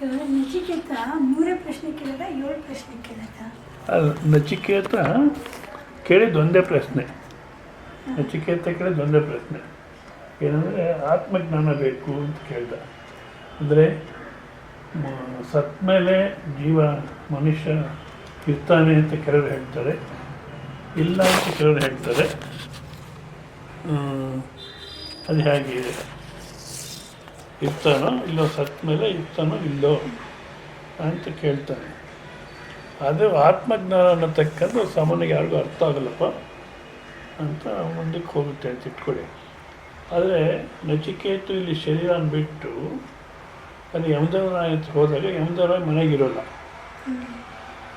ನಚಿಕೇತ 3 ಪ್ರಶ್ನೆ ಕೇಳಿದ 7 ಪ್ರಶ್ನೆ ಕೇಳಿದ. ನಚಿಕೇತ ಕೇಳಿದ ಒಂದೇ ಪ್ರಶ್ನೆ. ನಚಿಕೇತ ಕೇಳಿದ ಒಂದೇ ಪ್ರಶ್ನೆ ಏನಂದರೆ ಆತ್ಮಜ್ಞಾನ ಬೇಕು ಅಂತ ಕೇಳ್ದ. ಅಂದರೆ ಸತ್ ಮೇಲೆ ಜೀವ ಮನುಷ್ಯ ಇರ್ತಾನೆ ಅಂತ ಕೆಲವರು ಹೇಳ್ತಾರೆ, ಇಲ್ಲ ಅಂತ ಕೆಲವರು ಹೇಳ್ತಾರೆ. ಅದು ಹೇಗಿದೆ, ಇರ್ತಾನೋ ಇಲ್ಲೋ, ಸತ್ ಮೇಲೆ ಇರ್ತಾನೋ ಇಲ್ಲೋ ಅಂತ ಕೇಳ್ತಾನೆ. ಅದು ಆತ್ಮಜ್ಞಾನ ಅನ್ನತಕ್ಕಂಥ ಸಾಮಾನ್ಯವಾಗಿ ಯಾರಿಗೂ ಅರ್ಥ ಆಗಲ್ಲಪ್ಪ ಅಂತ ಮುಂದಕ್ಕೆ ಹೋಗುತ್ತೆ ಅಂತ ಇಟ್ಕೊಳ್ಳಿ. ಆದರೆ ನಚಿಕೇತು ಇಲ್ಲಿ ಶರೀರನ ಬಿಟ್ಟು ಅಲ್ಲಿ ಯಮಧರ್ಮರಾಯ ಅಂತ ಹೋದಾಗ ಯಮಧರ್ಮರಾಯ ಮನೆಗಿರೋಲ್ಲ.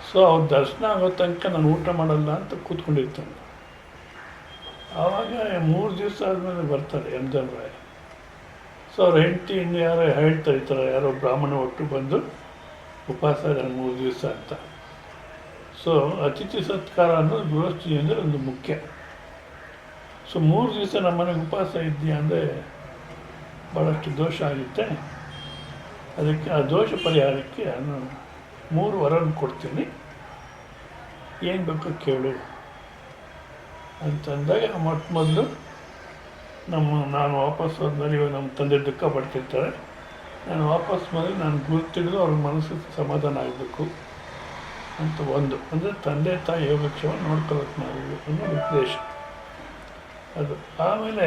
ಸೊ ಅವ್ರ ದರ್ಶನ ಆಗೋ ತನಕ ನಾನು ಊಟ ಮಾಡಲ್ಲ ಅಂತ ಕೂತ್ಕೊಂಡಿರ್ತಾನೆ. ಆವಾಗ 3 ದಿವಸ ಆದಮೇಲೆ ಬರ್ತಾರೆ ಯಮಧರ್ಮರಾಯ. ಸೊ ಅವ್ರ ಹೆಂಡತಿ ಇನ್ನು ಯಾರೋ ಹೇಳ್ತಾರೆ, ಈ ಥರ ಯಾರೋ ಬ್ರಾಹ್ಮಣ ಒಟ್ಟು ಬಂದು ಉಪವಾಸ 3 ದಿವಸ ಅಂತ. ಸೊ ಅತಿಥಿ ಸತ್ಕಾರ ಅನ್ನೋದು ಗೃಹಸ್ಥಿ ಅಂದರೆ ಒಂದು ಮುಖ್ಯ. ಸೊ 3 ದಿವಸ ನಮ್ಮ ಮನೆಗೆ ಉಪವಾಸ ಇದೆಯಾ ಅಂದರೆ ಭಾಳಷ್ಟು ದೋಷ ಆಗುತ್ತೆ. ಅದಕ್ಕೆ ಆ ದೋಷ ಪರಿಹಾರಕ್ಕೆ ನಾನು 3 ವರನ ಕೊಡ್ತೀನಿ, ಏನು ಬೇಕೋ ಕೇಳು ಅಂತಂದಾಗ ಮೊದಲು ನಾನು ವಾಪಸ್ ಹೋದ್ಮೇಲೆ ಇವಾಗ ನಮ್ಮ ತಂದೆ ದುಃಖ ಪಡ್ತಿರ್ತಾರೆ. ನಾನು ವಾಪಸ್ ಬಂದರೆ ನಾನು ಗುರುತಿಡಿದು ಅವ್ರ ಮನಸ್ಸಿಗೆ ಸಮಾಧಾನ ಆಗಬೇಕು ಅಂತ ಒಂದು. ಅಂದರೆ ತಂದೆ ತಾಯಿ ಯೋಗಕ್ಷೇಮ ನೋಡ್ಕೊಳ್ಳೋಕೆ ನಾವು ಅನ್ನೋ ಉದ್ದೇಶ ಅದು. ಆಮೇಲೆ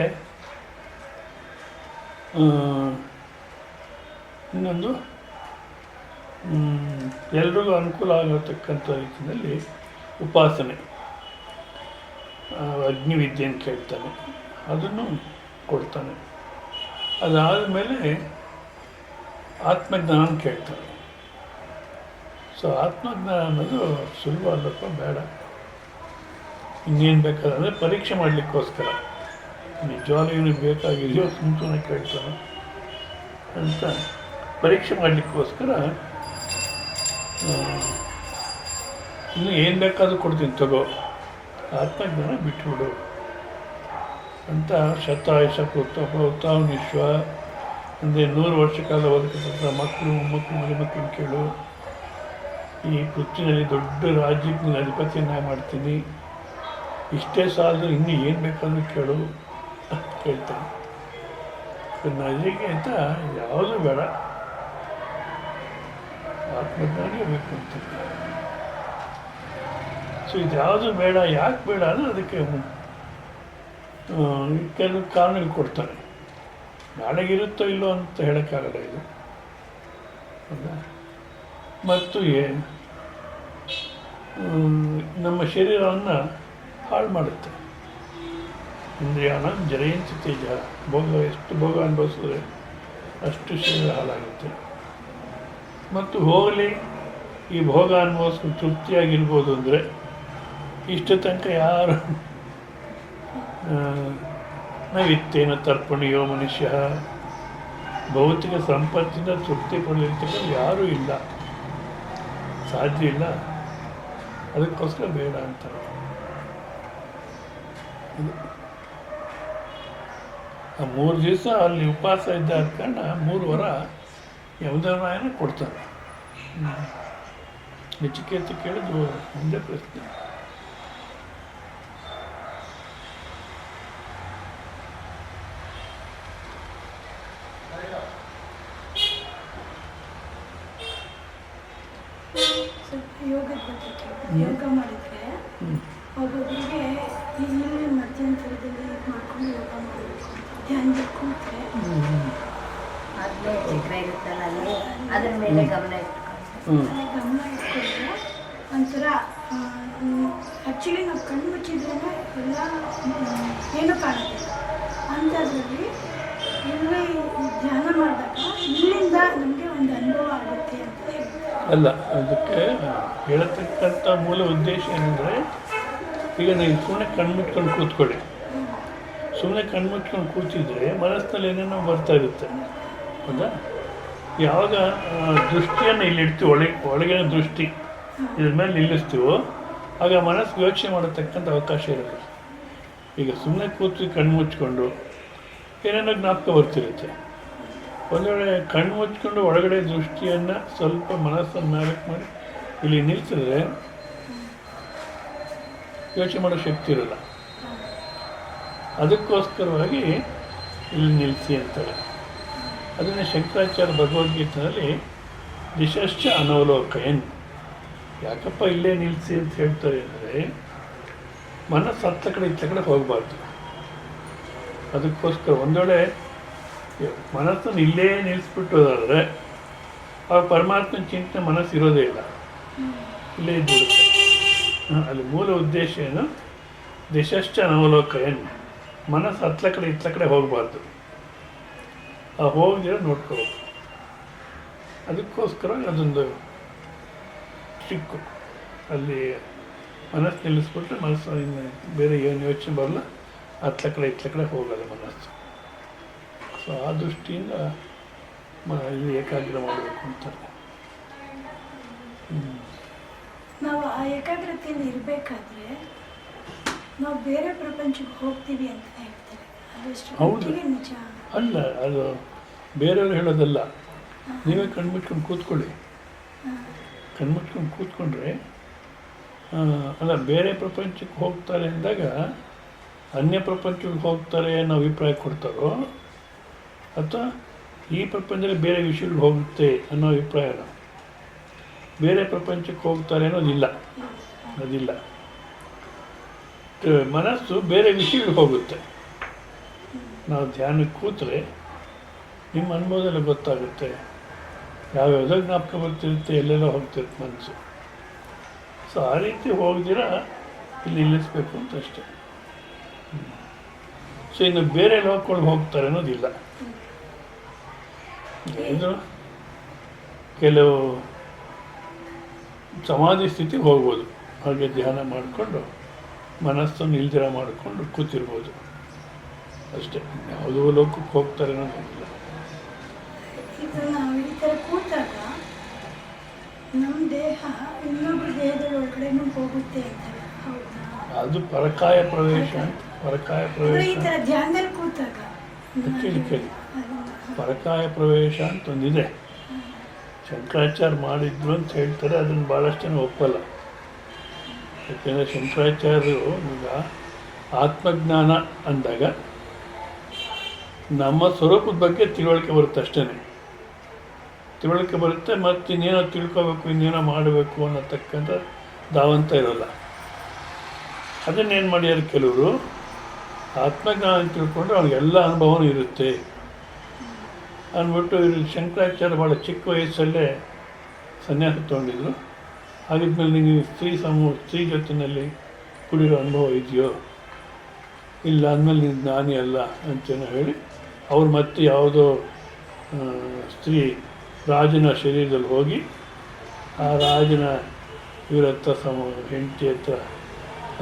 ಇನ್ನೊಂದು ಎಲ್ರಿಗೂ ಅನುಕೂಲ ಆಗಿರತಕ್ಕಂಥ ರೀತಿಯಲ್ಲಿ ಉಪಾಸನೆ, ಅಗ್ನಿವಿದ್ಯೆಯನ್ನು ಕೇಳ್ತಾನೆ, ಅದನ್ನು ಕೊಡ್ತಾನೆ. ಅದಾದ ಮೇಲೆ ಆತ್ಮಜ್ಞಾನ ಕೇಳ್ತಾನೆ. ಸೊ ಆತ್ಮಜ್ಞಾನ ಅನ್ನೋದು ಸುಲಭ ಅಲ್ಲಪ್ಪ, ಬೇಡ. ಇನ್ನೇನು ಬೇಕಾದ್ರೆ ಪರೀಕ್ಷೆ ಮಾಡಲಿಕ್ಕೋಸ್ಕರ ನಿಜವಾಗ್ಲೂ ಇವನಿಗೆ ಬೇಕಾಗಿದೆಯೋ ಸುಮ್ಮನೆ ಕೇಳ್ತಾನೆ ಅಂತ ಪರೀಕ್ಷೆ ಮಾಡಲಿಕ್ಕೋಸ್ಕರ ಇನ್ನು ಏನು ಬೇಕಾದರೂ ಕೊಡ್ತೀನಿ ತಗೋ, ಆತ್ಮಜ್ಞಾನ ಬಿಟ್ಟುಬಿಡು ಅಂತ. ಶತಾಯುಷ ಪುತ್ರ ವಿಶ್ವ ಅಂದರೆ 100 ವರ್ಷ ಕಾಲ ಬದುಕತಕ್ಕ ಮಕ್ಕಳು ಮೊಮ್ಮಕ್ಕಳು ಮರಿಮಕ್ಕಳು ಕೇಳು, ಈ ಪೃಥ್ವಿನಲ್ಲಿ ದೊಡ್ಡ ರಾಜ್ಯಕ್ಕೆ ಅಧಿಪತಿಯನ್ನ ಮಾಡ್ತೀನಿ, ಇಷ್ಟೇ ಸಾಲದು, ಇನ್ನೂ ಏನು ಬೇಕಾದರೂ ಕೇಳು ಅಂತ ಕೇಳ್ತಾನೆ. ನಜಿಗೆ ಅಂತ ಯಾವುದೂ ಬೇಡ, ಆತ್ಮಜ್ಞಾನಿಗೆ ಬೇಕು ಅಂತ. ಸೊ ಇದು ಯಾವುದು ಬೇಡ, ಯಾಕೆ ಬೇಡ ಅಂದರೆ ಅದಕ್ಕೆ ಕೆಲವು ಕಾರಣಗಳು ಕೊಡ್ತಾರೆ. ನಾಳೆಗಿರುತ್ತೋ ಇಲ್ಲೋ ಅಂತ ಹೇಳೋಕ್ಕಾಗಲ್ಲ ಇದು, ಹೌದಾ. ಮತ್ತು ನಮ್ಮ ಶರೀರವನ್ನು ಹಾಳು ಮಾಡುತ್ತೆ. ಇಂದ್ರಿಯಾಣ ಜರಯಂತಿ ತೇಜ, ಎಷ್ಟು ಭೋಗ ಅನುಭವಿಸಿದ್ರೆ ಅಷ್ಟು ಶರೀರ ಹಾಳಾಗುತ್ತೆ. ಮತ್ತು ಹೋಗಲಿ ಈ ಭೋಗ ಅನುಭವಿಸ್ಕೊಂಡು ತೃಪ್ತಿಯಾಗಿರ್ಬೋದು ಅಂದರೆ ಇಷ್ಟು ತನಕ ಯಾರು ನೈವಿತ್ತೇನ ತರ್ಪಣಿಯೋ ಮನುಷ್ಯ, ಭೌತಿಕ ಸಂಪತ್ತಿಂದ ತೃಪ್ತಿ ಪಡೆದಿರ್ತಕ್ಕಂಥ ಯಾರೂ ಇಲ್ಲ, ಸಾಧ್ಯ ಇಲ್ಲ. ಅದಕ್ಕೋಸ್ಕರ ಬೇಡ ಅಂತಾರೆ. ಆ 3 ದಿವಸ ಅಲ್ಲಿ ಉಪವಾಸ ಇದ್ದ ಕಾರಣ 3 ವರ ಯಮಧರ್ಮರಾಯನ ಕೊಡ್ತಾರೆ. ನಚಿಕೇತ ಕೇಳಿದ್ರು ಒಂದೇ ಪ್ರಶ್ನೆ. ಯೋಗದ ಬಗ್ಗೆ ಯೋಗ ಮಾಡಿದರೆ ಒಬ್ಬೊಬ್ಬರಿಗೆ ಈಗಿನ ಮಧ್ಯಂತರದಲ್ಲಿ ಇದು ಮಾಡ್ಕೊಂಡು ಯೋಗ ಮಾಡಬೇಕು, ಧ್ಯಾನದಲ್ಲಿ ಕೂತ್ರೆ ಇರುತ್ತಲ್ಲ ಅಲ್ಲಿ ಅದ್ರ ಮೇಲೆ ಗಮನ ಇಟ್ಕೊಂಡ್ರೆ ಒಂಥರ ಆ್ಯಕ್ಚುಲಿ ನಾವು ಕಣ್ಣು ಮುಚ್ಚಿದ್ರೇ ಎಲ್ಲ ಏನೂ ಕಾಣುತ್ತೆ. ಅಂಥದ್ರಲ್ಲಿ ಇಲ್ಲೇ ಧ್ಯಾನ ಮಾಡಿದಾಗ ಇಲ್ಲಿಂದ ನಮಗೆ ಒಂದು ಅನುಭವ ಆಗುತ್ತೆ ಅಂತ ಹೇಳ್ತಾರೆ. ಅಲ್ಲ, ಅದಕ್ಕೆ ಹೇಳತಕ್ಕಂಥ ಮೂಲ ಉದ್ದೇಶ ಏನಂದರೆ, ಈಗ ನೀವು ಸುಮ್ಮನೆ ಕಣ್ಮುಚ್ಕೊಂಡು ಕೂತ್ಕೊಳ್ಳಿ. ಸುಮ್ಮನೆ ಕಣ್ಮುಚ್ಕೊಂಡು ಕೂತಿದ್ರೆ ಮನಸ್ಸಿನಲ್ಲಿ ಏನೇನೋ ಬರ್ತಾ ಇರುತ್ತೆ, ಹೌದಾ. ಯಾವಾಗ ದೃಷ್ಟಿಯನ್ನು ಇಲ್ಲಿಡ್ತೀವಿ, ಒಳಗಿನ ದೃಷ್ಟಿ ಇದ್ರ ಮೇಲೆ ನಿಲ್ಲಿಸ್ತೀವೋ ಆಗ ಮನಸ್ಸು ಯೋಚನೆ ಮಾಡತಕ್ಕಂಥ ಅವಕಾಶ ಇರುತ್ತೆ. ಈಗ ಸುಮ್ಮನೆ ಕೂತು ಕಣ್ಣು ಮುಚ್ಕೊಂಡು ಏನೇನೋ ಜ್ಞಾಪಕ ಬರ್ತಿರುತ್ತೆ. ಒಂದು ವೇಳೆ ಕಣ್ಣು ಮುಚ್ಕೊಂಡು ಒಳಗಡೆ ದೃಷ್ಟಿಯನ್ನು ಸ್ವಲ್ಪ ಮನಸ್ಸನ್ನು ನಾಲ್ಕು ಮಾಡಿ ಇಲ್ಲಿ ನಿಲ್ಸಿದ್ರೆ ಯೋಚನೆ ಮಾಡೋ ಶಕ್ತಿ ಇರಲ್ಲ. ಅದಕ್ಕೋಸ್ಕರವಾಗಿ ಇಲ್ಲಿ ನಿಲ್ಲಿಸಿ ಅಂತಾರೆ. ಅದನ್ನು ಶಂಕರಾಚಾರ್ಯ ಭಗವದ್ಗೀತೆಯಲ್ಲಿ ದಿಶಶ್ಚ ಅನವಲೋಕಯನ್. ಯಾಕಪ್ಪ ಇಲ್ಲೇ ನಿಲ್ಲಿಸಿ ಅಂತ ಹೇಳ್ತಾರೆ ಅಂದರೆ ಮನಸ್ಸು ಹತ್ತ ಕಡೆ ಇತ್ತ ಕಡೆ ಹೋಗಬಾರ್ದು. ಅದಕ್ಕೋಸ್ಕರ ಒಂದೊಳ್ಳೆ ಮನಸ್ಸನ್ನು ಇಲ್ಲೇ ನಿಲ್ಲಿಸ್ಬಿಟ್ಟೋದಾದರೆ ಆಗ ಪರಮಾತ್ಮನ ಚಿಂತನೆ ಮನಸ್ಸು ಇರೋದೇ ಇಲ್ಲ, ಇಲ್ಲೇ ಇದ್ಬಿಡುತ್ತೆ. ಅಲ್ಲಿ ಮೂಲ ಉದ್ದೇಶ ಏನು? ದಿಶಶ್ಚ ಅನವಲೋಕಯನ್. ಮನಸ್ಸು ಹತ್ತಲ ಕಡೆ ಇತ್ತ ಕಡೆ ಹೋಗಬಾರ್ದು, ಆ ಹೋಗಿರೋ ನೋಡ್ಕೋಬೇಕು. ಅದಕ್ಕೋಸ್ಕರ ಅದೊಂದು ಚಿಕ್ಕು ಅಲ್ಲಿ ಮನಸ್ಸು ನಿಲ್ಲಿಸ್ಬಿಟ್ರೆ ಮನಸ್ಸು ಇನ್ನು ಬೇರೆ ಏನು ಯೋಚನೆ ಬರಲ್ಲ, ಹತ್ತಲ ಕಡೆ ಇತ್ತ ಕಡೆ ಹೋಗಲ್ಲ ಮನಸ್ಸು. ಸೊ ಆ ದೃಷ್ಟಿಯಿಂದ ಇಲ್ಲಿ ಏಕಾಗ್ರ ಮಾಡಬೇಕು ಅಂತಾರೆ. ನಾವು ಆ ಏಕಾಗ್ರತೆಯಲ್ಲಿ ಇರಬೇಕಾದ್ರೆ ನಾವು ಬೇರೆ ಪ್ರಪಂಚಕ್ಕೆ ಹೋಗ್ತೀವಿ ಅಂತ ಹೇಳ್ತಾರೆ. ಅದೆಷ್ಟು ಮಟ್ಟಿಗೆ ನಿಜ? ಅಲ್ಲ, ಅದು ಬೇರೆಯವ್ರು ಹೇಳೋದಲ್ಲ. ನೀವೇ ಕಣ್ಮುಚ್ಕೊಂಡು ಕೂತ್ಕೊಳ್ಳಿ. ಕಣ್ಮುಚ್ಕೊಂಡು ಕೂತ್ಕೊಂಡ್ರೆ ಅಲ್ಲ, ಬೇರೆ ಪ್ರಪಂಚಕ್ಕೆ ಹೋಗ್ತಾರೆ ಅಂದಾಗ ಅನ್ಯ ಪ್ರಪಂಚಕ್ಕೆ ಹೋಗ್ತಾರೆ ಅನ್ನೋ ಅಭಿಪ್ರಾಯ ಕೊಡ್ತಾರೋ ಅಥವಾ ಈ ಪ್ರಪಂಚದಲ್ಲಿ ಬೇರೆ ವಿಷಯಗಳು ಹೋಗುತ್ತೆ ಅನ್ನೋ ಅಭಿಪ್ರಾಯನೋ? ಬೇರೆ ಪ್ರಪಂಚಕ್ಕೆ ಹೋಗ್ತಾರೆ ಅನ್ನೋದಿಲ್ಲ, ಅದಿಲ್ಲ. ಮನಸ್ಸು ಬೇರೆ ವಿಷಯಗಳು ಹೋಗುತ್ತೆ. ನಾವು ಧ್ಯಾನಕ್ಕೆ ಕೂತ್ರೆ ನಿಮ್ಮ ಅನುಭವದಲ್ಲಿ ಗೊತ್ತಾಗುತ್ತೆ, ಯಾವ್ಯಾವುದೋ ಜ್ಞಾಪಕ ಬರ್ತಿರುತ್ತೆ, ಎಲ್ಲೆಲ್ಲೋ ಹೋಗ್ತಿರುತ್ತೆ ಮನಸ್ಸು. ಸೊ ಆ ರೀತಿ ಹೋಗ್ದಿರ ಇಲ್ಲಿ ನಿಲ್ಲಿಸ್ಬೇಕು ಅಂತ ಅಷ್ಟೆ. ಸೊ ಇನ್ನು ಬೇರೆ ಲೋಕಗಳು ಹೋಗ್ತಾರೆ ಅನ್ನೋದಿಲ್ಲ. ಇದು ಕೆಲವು ಸಮಾಧಿ ಸ್ಥಿತಿಗೆ ಹೋಗ್ಬೋದು, ಹಾಗೆ ಧ್ಯಾನ ಮಾಡಿಕೊಂಡು ಮನಸ್ಸನ್ನು ಇಲ್ದಿರ ಮಾಡಿಕೊಂಡು ಕೂತಿರ್ಬೋದು ಅಷ್ಟೇ. ಯಾವುದೋ ಲೋಕಕ್ಕೆ ಹೋಗ್ತಾರೆ ಅನ್ನೋದಿಲ್ಲ. ಇದು ನಾವು ಈ ಥರ ಕೂತಾಗ ನಮ್ಮ ದೇಹ ಇನ್ನೊಬ್ಬರ ದೇಹದ ಒಳಗಡೆನೂ ಹೋಗುತ್ತೆ ಅಂತಾರೆ, ಹೌದಾ? ಅದು ಪರಕಾಯ ಪ್ರವೇಶ. ಪರಕಾಯ ಈ ಪ್ರವೇಶ ಥರ ಧ್ಯಾನದಲ್ಲಿ ಕೂತಾಗ ಕೇಳಿ ಪರಕಾಯ ಪ್ರವೇಶ ಅಂತ ಒಂದಿದೆ. ಶಂಕರಾಚಾರ್ಯ ಮಾಡಿದ್ರು ಅಂತ ಹೇಳ್ತಾರೆ, ಅದನ್ನು ಭಾಳಷ್ಟು ಜನ ಒಪ್ಪಲ್ಲ. ಯಾಕೆಂದರೆ ಶಂಕರಾಚಾರ್ಯರು ಈಗ ಆತ್ಮಜ್ಞಾನ ಅಂದಾಗ ನಮ್ಮ ಸ್ವರೂಪದ ಬಗ್ಗೆ ತಿಳುವಳಿಕೆ ಬರುತ್ತೆ ಅಷ್ಟೇ. ತಿಳುವಳಿಕೆ ಬರುತ್ತೆ, ಮತ್ತು ಇನ್ನೇನೋ ತಿಳ್ಕೋಬೇಕು, ಇನ್ನೇನೋ ಮಾಡಬೇಕು ಅನ್ನತಕ್ಕಂಥ ಧಾವಂತ ಇರೋಲ್ಲ. ಅದನ್ನೇನು ಮಾಡ್ಯಾರ ಕೆಲವರು, ಆತ್ಮಜ್ಞಾನ ತಿಳ್ಕೊಂಡು ಅವ್ರಿಗೆಲ್ಲ ಅನುಭವನೂ ಇರುತ್ತೆ ಅಂದ್ಬಿಟ್ಟು ಶಂಕರಾಚಾರ್ಯ ಭಾಳ ಚಿಕ್ಕ ವಯಸ್ಸಲ್ಲೇ ಸನ್ಯಾಸ ತೊಗೊಂಡಿದ್ರು. ಹಾಗಿದ್ಮೇಲೆ ನಿಮಗೆ ಸ್ತ್ರೀ ಜೊತೆಯಲ್ಲಿ ಕುಡಿರೋ ಅನುಭವ ಇದೆಯೋ? ಇಲ್ಲ, ಅಂದಮೇಲೆ ನೀವು ಜ್ಞಾನಿ ಅಲ್ಲ ಅಂತೇನೋ ಹೇಳಿ ಅವ್ರು ಮತ್ತೆ ಯಾವುದೋ ಸ್ತ್ರೀ ರಾಜನ ಶರೀರದಲ್ಲಿ ಹೋಗಿ ಆ ರಾಜನ ಇವರ ಹತ್ರ ಹೆಂಡತಿ ಹತ್ರ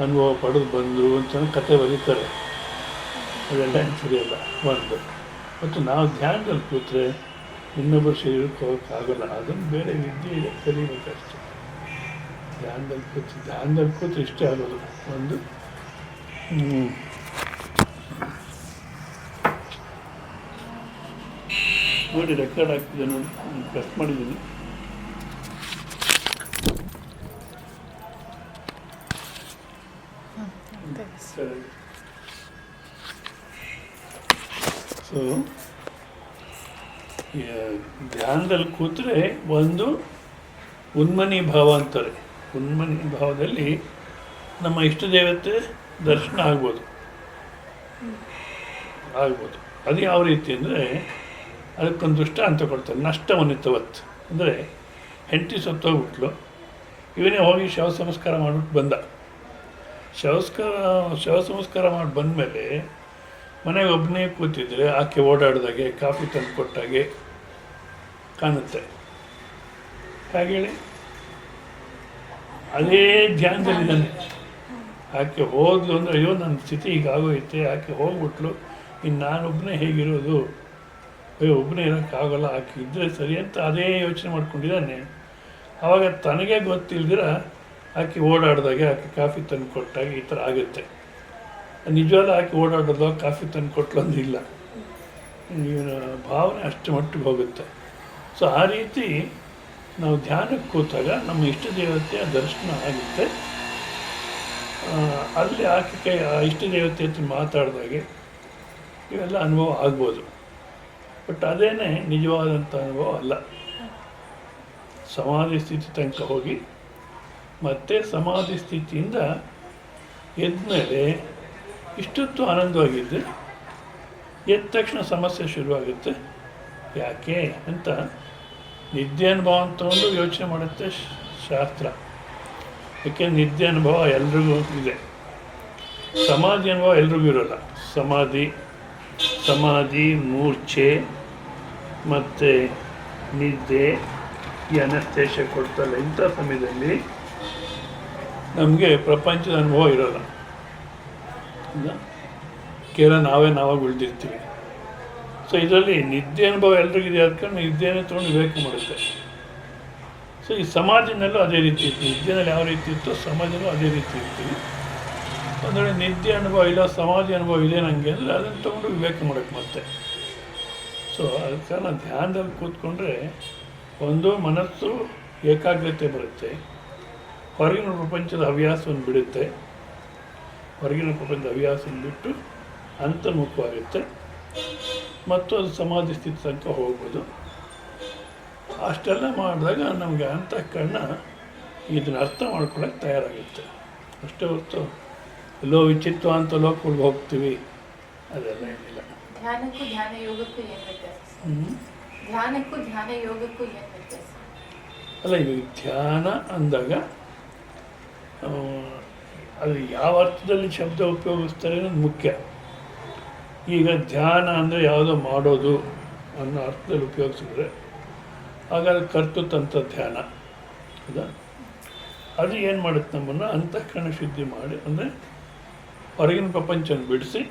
ಅನುಭವ ಪಡೆದು ಬಂದರು ಅಂತ ಕತೆ ಬರೀತಾರೆ. ಅದೆಲ್ಲ ಸರಿಯಲ್ಲ ಒಂದು. ಮತ್ತು ನಾವು ಧ್ಯಾನದಲ್ಲಿ ಕೂತ್ರೆ ಇನ್ನೊಬ್ಬರ ಶರೀರಕ್ಕೆ ಹೋಗೋಕ್ಕಾಗಲ್ಲ. ಅದನ್ನು ಬೇರೆ ವಿದ್ಯೆ ಇದೆ, ಕಲಿಬೇಕಷ್ಟೆ. ಧ್ಯಾನದಲ್ಲಿ ಕೂತ್ರೆ ಇಷ್ಟೇ ಆಗೋದು ಒಂದು. ನೋಡಿ ರೆಕಾರ್ಡ್ ಆಗ್ತಿದೆ ನೋಡಿ, ಪ್ರೆಸ್ ಮಾಡಿದ್ದೀನಿ. ಸರಿ. ಸೊ ಧ್ಯಾನದಲ್ಲಿ ಕೂತ್ರೆ ಒಂದು ಉನ್ಮನಿ ಭಾವ ಅಂತಾರೆ. ಉನ್ಮನಿ ಭಾವದಲ್ಲಿ ನಮ್ಮ ಇಷ್ಟ ದೇವತೆ ದರ್ಶನ ಆಗ್ಬೋದು. ಅದು ಯಾವ ರೀತಿ ಅಂದರೆ ಅದಕ್ಕೊಂದು ದೃಷ್ಟಾಂತ ಕೊಡ್ತಾರೆ. ನಷ್ಟವನ್ನಿತವತ್ತು ಅಂದರೆ ಹೆಂಡತಿ ಸತ್ತೋಗ್ಬಿಟ್ಲು, ಇವನೇ ಹೋಗಿ ಶವ ಸಂಸ್ಕಾರ ಮಾಡಿಬಿಟ್ಟು ಬಂದ. ಶವ ಸಂಸ್ಕಾರ ಮಾಡಿ ಬಂದಮೇಲೆ ಮನೆಗೆ ಒಬ್ಬನೇ ಕೂತಿದ್ರೆ ಆಕೆ ಓಡಾಡ್ದಾಗೆ, ಕಾಫಿ ತಂದು ಕೊಟ್ಟಾಗೆ ಕಾಣುತ್ತೆ. ಹಾಗೇಳಿ ಅದೇ ಧ್ಯಾನದಲ್ಲಿದ್ದಾನೆ. ಆಕೆ ಹೋದ್ಲು ಅಂದರೆ ಅಯ್ಯೋ ನನ್ನ ಸ್ಥಿತಿ ಹೀಗಾಗೋಯ್ತೆ, ಆಕೆ ಹೋಗ್ಬಿಟ್ಲು, ಇನ್ನು ನಾನೊಬ್ಬನೇ ಹೇಗಿರೋದು, ಅಯ್ಯೋ ಒಬ್ಬನೇ ಇರೋಕ್ಕಾಗಲ್ಲ, ಆಕೆ ಇದ್ದರೆ ಸರಿ ಅಂತ ಅದೇ ಯೋಚನೆ ಮಾಡ್ಕೊಂಡಿದ್ದಾನೆ. ಆವಾಗ ತನಗೆ ಗೊತ್ತಿಲ್ದಿರ ಆಕೆ ಓಡಾಡ್ದಾಗೆ, ಆಕೆ ಕಾಫಿ ತಂದು ಕೊಟ್ಟಾಗೆ ಈ ಥರ ಆಗುತ್ತೆ. ನಿಜವಾದ ಆಕೆ ಓಡಾಡೋದು, ಕಾಫಿ ತಂದು ಕೊಟ್ಲು ಅಂದಿಲ್ಲ. ಇವರ ಭಾವನೆ ಅಷ್ಟು ಮಟ್ಟಿಗೆ ಹೋಗುತ್ತೆ. ಸೊ ಆ ರೀತಿ ನಾವು ಧ್ಯಾನಕ್ಕೆ ಕೂತಾಗ ನಮ್ಮ ಇಷ್ಟ ದೇವತೆಯ ದರ್ಶನ ಆಗುತ್ತೆ. ಅಲ್ಲಿ ಆಕೆ ಆ ಇಷ್ಟ ದೇವತೆ ಹತ್ರ ಮಾತಾಡಿದಾಗೆ ಇವೆಲ್ಲ ಅನುಭವ ಆಗ್ಬೋದು. ಬಟ್ ಅದೇನೇ ನಿಜವಾದಂಥ ಅನುಭವ ಅಲ್ಲ. ಸಮಾಧಿ ಸ್ಥಿತಿ ತನಕ ಹೋಗಿ ಮತ್ತೆ ಸಮಾಧಿ ಸ್ಥಿತಿಯಿಂದ ಎದ್ಮೇಲೆ ಇಷ್ಟೊತ್ತು ಆನಂದವಾಗಿದ್ದೆ, ಎದ್ದ ತಕ್ಷಣ ಸಮಸ್ಯೆ ಶುರುವಾಗುತ್ತೆ. ಯಾಕೆ ಅಂತ ನಿದ್ದೆ ಅನುಭವ ಅಂತ ಒಂದು ಯೋಚನೆ ಮಾಡುತ್ತೆ ಶಾಸ್ತ್ರ. ಯಾಕೆಂದ್ರೆ ನಿದ್ದೆ ಅನುಭವ ಎಲ್ರಿಗೂ ಇದೆ, ಸಮಾಧಿ ಅನುಭವ ಎಲ್ರಿಗೂ ಇರೋಲ್ಲ. ಸಮಾಧಿ ಮೂರ್ಛೆ ಮತ್ತು ನಿದ್ದೆ ಈ ಅನಸ್ತೇಶ ಕೊಡ್ತಲ್ಲ, ಇಂಥ ಸಮಯದಲ್ಲಿ ನಮಗೆ ಪ್ರಪಂಚದ ಅನುಭವ ಇರೋಲ್ಲ. ಕೇವಲ ನಾವಾಗಿ ಉಳಿದಿರ್ತೀವಿ. ಸೊ ಇದರಲ್ಲಿ ನಿದ್ದೆ ಅನುಭವ ಎಲ್ರಿಗಿದೆ, ಅದಕ್ಕೆ ನಿದ್ದೆನೇ ತೊಗೊಂಡು ವಿವೇಕ ಮಾಡುತ್ತೆ. ಸೊ ಈ ಸಮಾಧಿನಲ್ಲೂ ಅದೇ ರೀತಿ ಇತ್ತು, ನಿದ್ದೆನಲ್ಲಿ ಯಾವ ರೀತಿ ಇತ್ತು ಸಮಾಧಿನಲ್ಲೂ ಅದೇ ರೀತಿ ಇರ್ತೀವಿ. ಅಂದರೆ ನಿದ್ದೆ ಅನುಭವ ಇಲ್ಲ, ಸಮಾಧಿ ಅನುಭವ ಇದೆ ನನಗೆ ಅಂದರೆ ಅದನ್ನು ತೊಗೊಂಡು ವಿವೇಕ ಮಾಡೋಕ್ಕೆ ಮತ್ತೆ. ಸೊ ಅದಕ್ಕೆ ನಾನು ಧ್ಯಾನದಲ್ಲಿ ಕೂತ್ಕೊಂಡ್ರೆ ಒಂದು ಮನಸ್ಸು ಏಕಾಗ್ರತೆ ಬರುತ್ತೆ, ಹೊರಗಿನ ಪ್ರಪಂಚದ ಹವ್ಯಾಸವನ್ನು ಬಿಡುತ್ತೆ, ಹೊರಗಿನ ಪ್ರಪಂಚದ ಹವ್ಯಾಸವನ್ನು ಬಿಟ್ಟು ಅಂತರ್ಮುಖವಾಗುತ್ತೆ ಮತ್ತು ಅದು ಸಮಾಧಿ ಸ್ಥಿತಿ ತನಕ ಹೋಗ್ಬೋದು. ಅಷ್ಟೆಲ್ಲ ಮಾಡಿದಾಗ ನಮಗೆ ಅಂತಃಕರಣ ಇದನ್ನು ಅರ್ಥ ಮಾಡ್ಕೊಳ್ಳೋಕ್ಕೆ ತಯಾರಾಗುತ್ತೆ. ಅಷ್ಟೇ ಹೊರತು ಎಲ್ಲೋ ವಿಚಿತ್ರ ಅಂತ ಲೋಕಗಳಿಗೆ ಹೋಗ್ತೀವಿ ಅದೆಲ್ಲ ಏನಿಲ್ಲ. ಧ್ಯಾನಕ್ಕೂ ಧ್ಯಾನ ಯೋಗಕ್ಕೂ ಏನು ವ್ಯತ್ಯಾಸ? ಧ್ಯಾನಕ್ಕೂ ಧ್ಯಾನ ಯೋಗಕ್ಕೂ ಏನು ವ್ಯತ್ಯಾಸ? ಅಲ್ಲ, ಇವಾಗ ಧ್ಯಾನ ಅಂದಾಗ ಅದು ಯಾವ ಅರ್ಥದಲ್ಲಿ ಶಬ್ದ ಉಪಯೋಗಿಸ್ತಾರೆ ಅನ್ನೋದು ಮುಖ್ಯ. ಈಗ ಧ್ಯಾನ ಅಂದರೆ ಯಾವುದೋ ಮಾಡೋದು ಅನ್ನೋ ಅರ್ಥದಲ್ಲಿ ಉಪಯೋಗಿಸಿದ್ರೆ ಆಗ ಅದು ಕರ್ತೃತಂತ್ರ ಧ್ಯಾನ. ಹೌದಾ? ಅದು ಏನು ಮಾಡುತ್ತೆ, ನಮ್ಮನ್ನು ಅಂತಃಕರಣ ಶುದ್ಧಿ ಮಾಡಿ, ಅಂದರೆ ಹೊರಗಿನ ಪ್ರಪಂಚವನ್ನು ಬಿಡಿಸಿ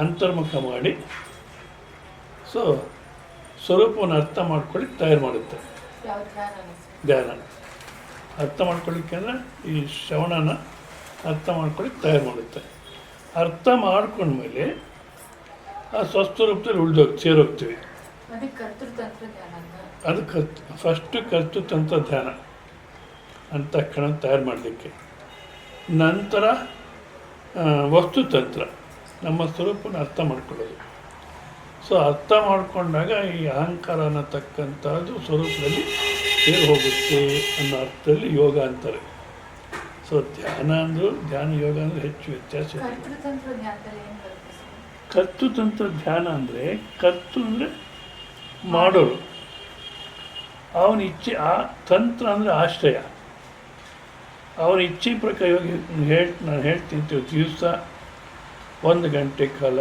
ಅಂತರ್ಮುಖ ಮಾಡಿ ಸೊ ಸ್ವರೂಪವನ್ನು ಅರ್ಥ ಮಾಡ್ಕೊಳ್ಳಿಕ್ಕೆ ತಯಾರು ಮಾಡುತ್ತೆ. ಧ್ಯಾನ ಅರ್ಥ ಮಾಡ್ಕೊಳ್ಳಿಕ್ಕೆ ಅಂದರೆ ಈ ಶ್ರವಣನ ಅರ್ಥ ಮಾಡ್ಕೊಳ್ಳಿಕ್ಕೆ ತಯಾರು ಮಾಡುತ್ತೆ. ಅರ್ಥ ಮಾಡ್ಕೊಂಡ್ಮೇಲೆ ಆ ಸ್ವಸ್ವರೂಪದಲ್ಲಿ ಸೇರೋಗ್ತೀವಿ. ಅದು ಫಸ್ಟು ಕರ್ತೃತಂತ್ರ ಧ್ಯಾನ ಅಂತಃಕರಣ ತಯಾರು ಮಾಡಲಿಕ್ಕೆ. ನಂತರ ವಸ್ತುತಂತ್ರ, ನಮ್ಮ ಸ್ವರೂಪನ ಅರ್ಥ ಮಾಡ್ಕೊಳ್ಳೋದು. ಸೊ ಅರ್ಥ ಮಾಡಿಕೊಂಡಾಗ ಈ ಅಹಂಕಾರ ಅನ್ನತಕ್ಕಂಥದ್ದು ಸ್ವರೂಪದಲ್ಲಿ ಸೇರಿ ಹೋಗುತ್ತೆ ಅನ್ನೋ ಅರ್ಥದಲ್ಲಿ ಯೋಗ ಅಂತಾರೆ. ಸೊ ಧ್ಯಾನ ಯೋಗ ಅಂದರೆ ಹೆಚ್ಚು ವ್ಯತ್ಯಾಸ. ಕರ್ತೃತಂತ್ರ ಧ್ಯಾನ ಅಂದರೆ ಕರ್ತೃ ಅಂದರೆ ಮಾಡೋರು, ಅವನ ಇಚ್ಛೆ, ಆ ತಂತ್ರ ಅಂದರೆ ಆಶ್ರಯ. ಅವನ ಇಚ್ಛೆ ಪ್ರಕಾರ ನಾನು ಹೇಳ್ತೀನಿ, ದಿವಸ 1 ಗಂಟೆ ಕಾಲ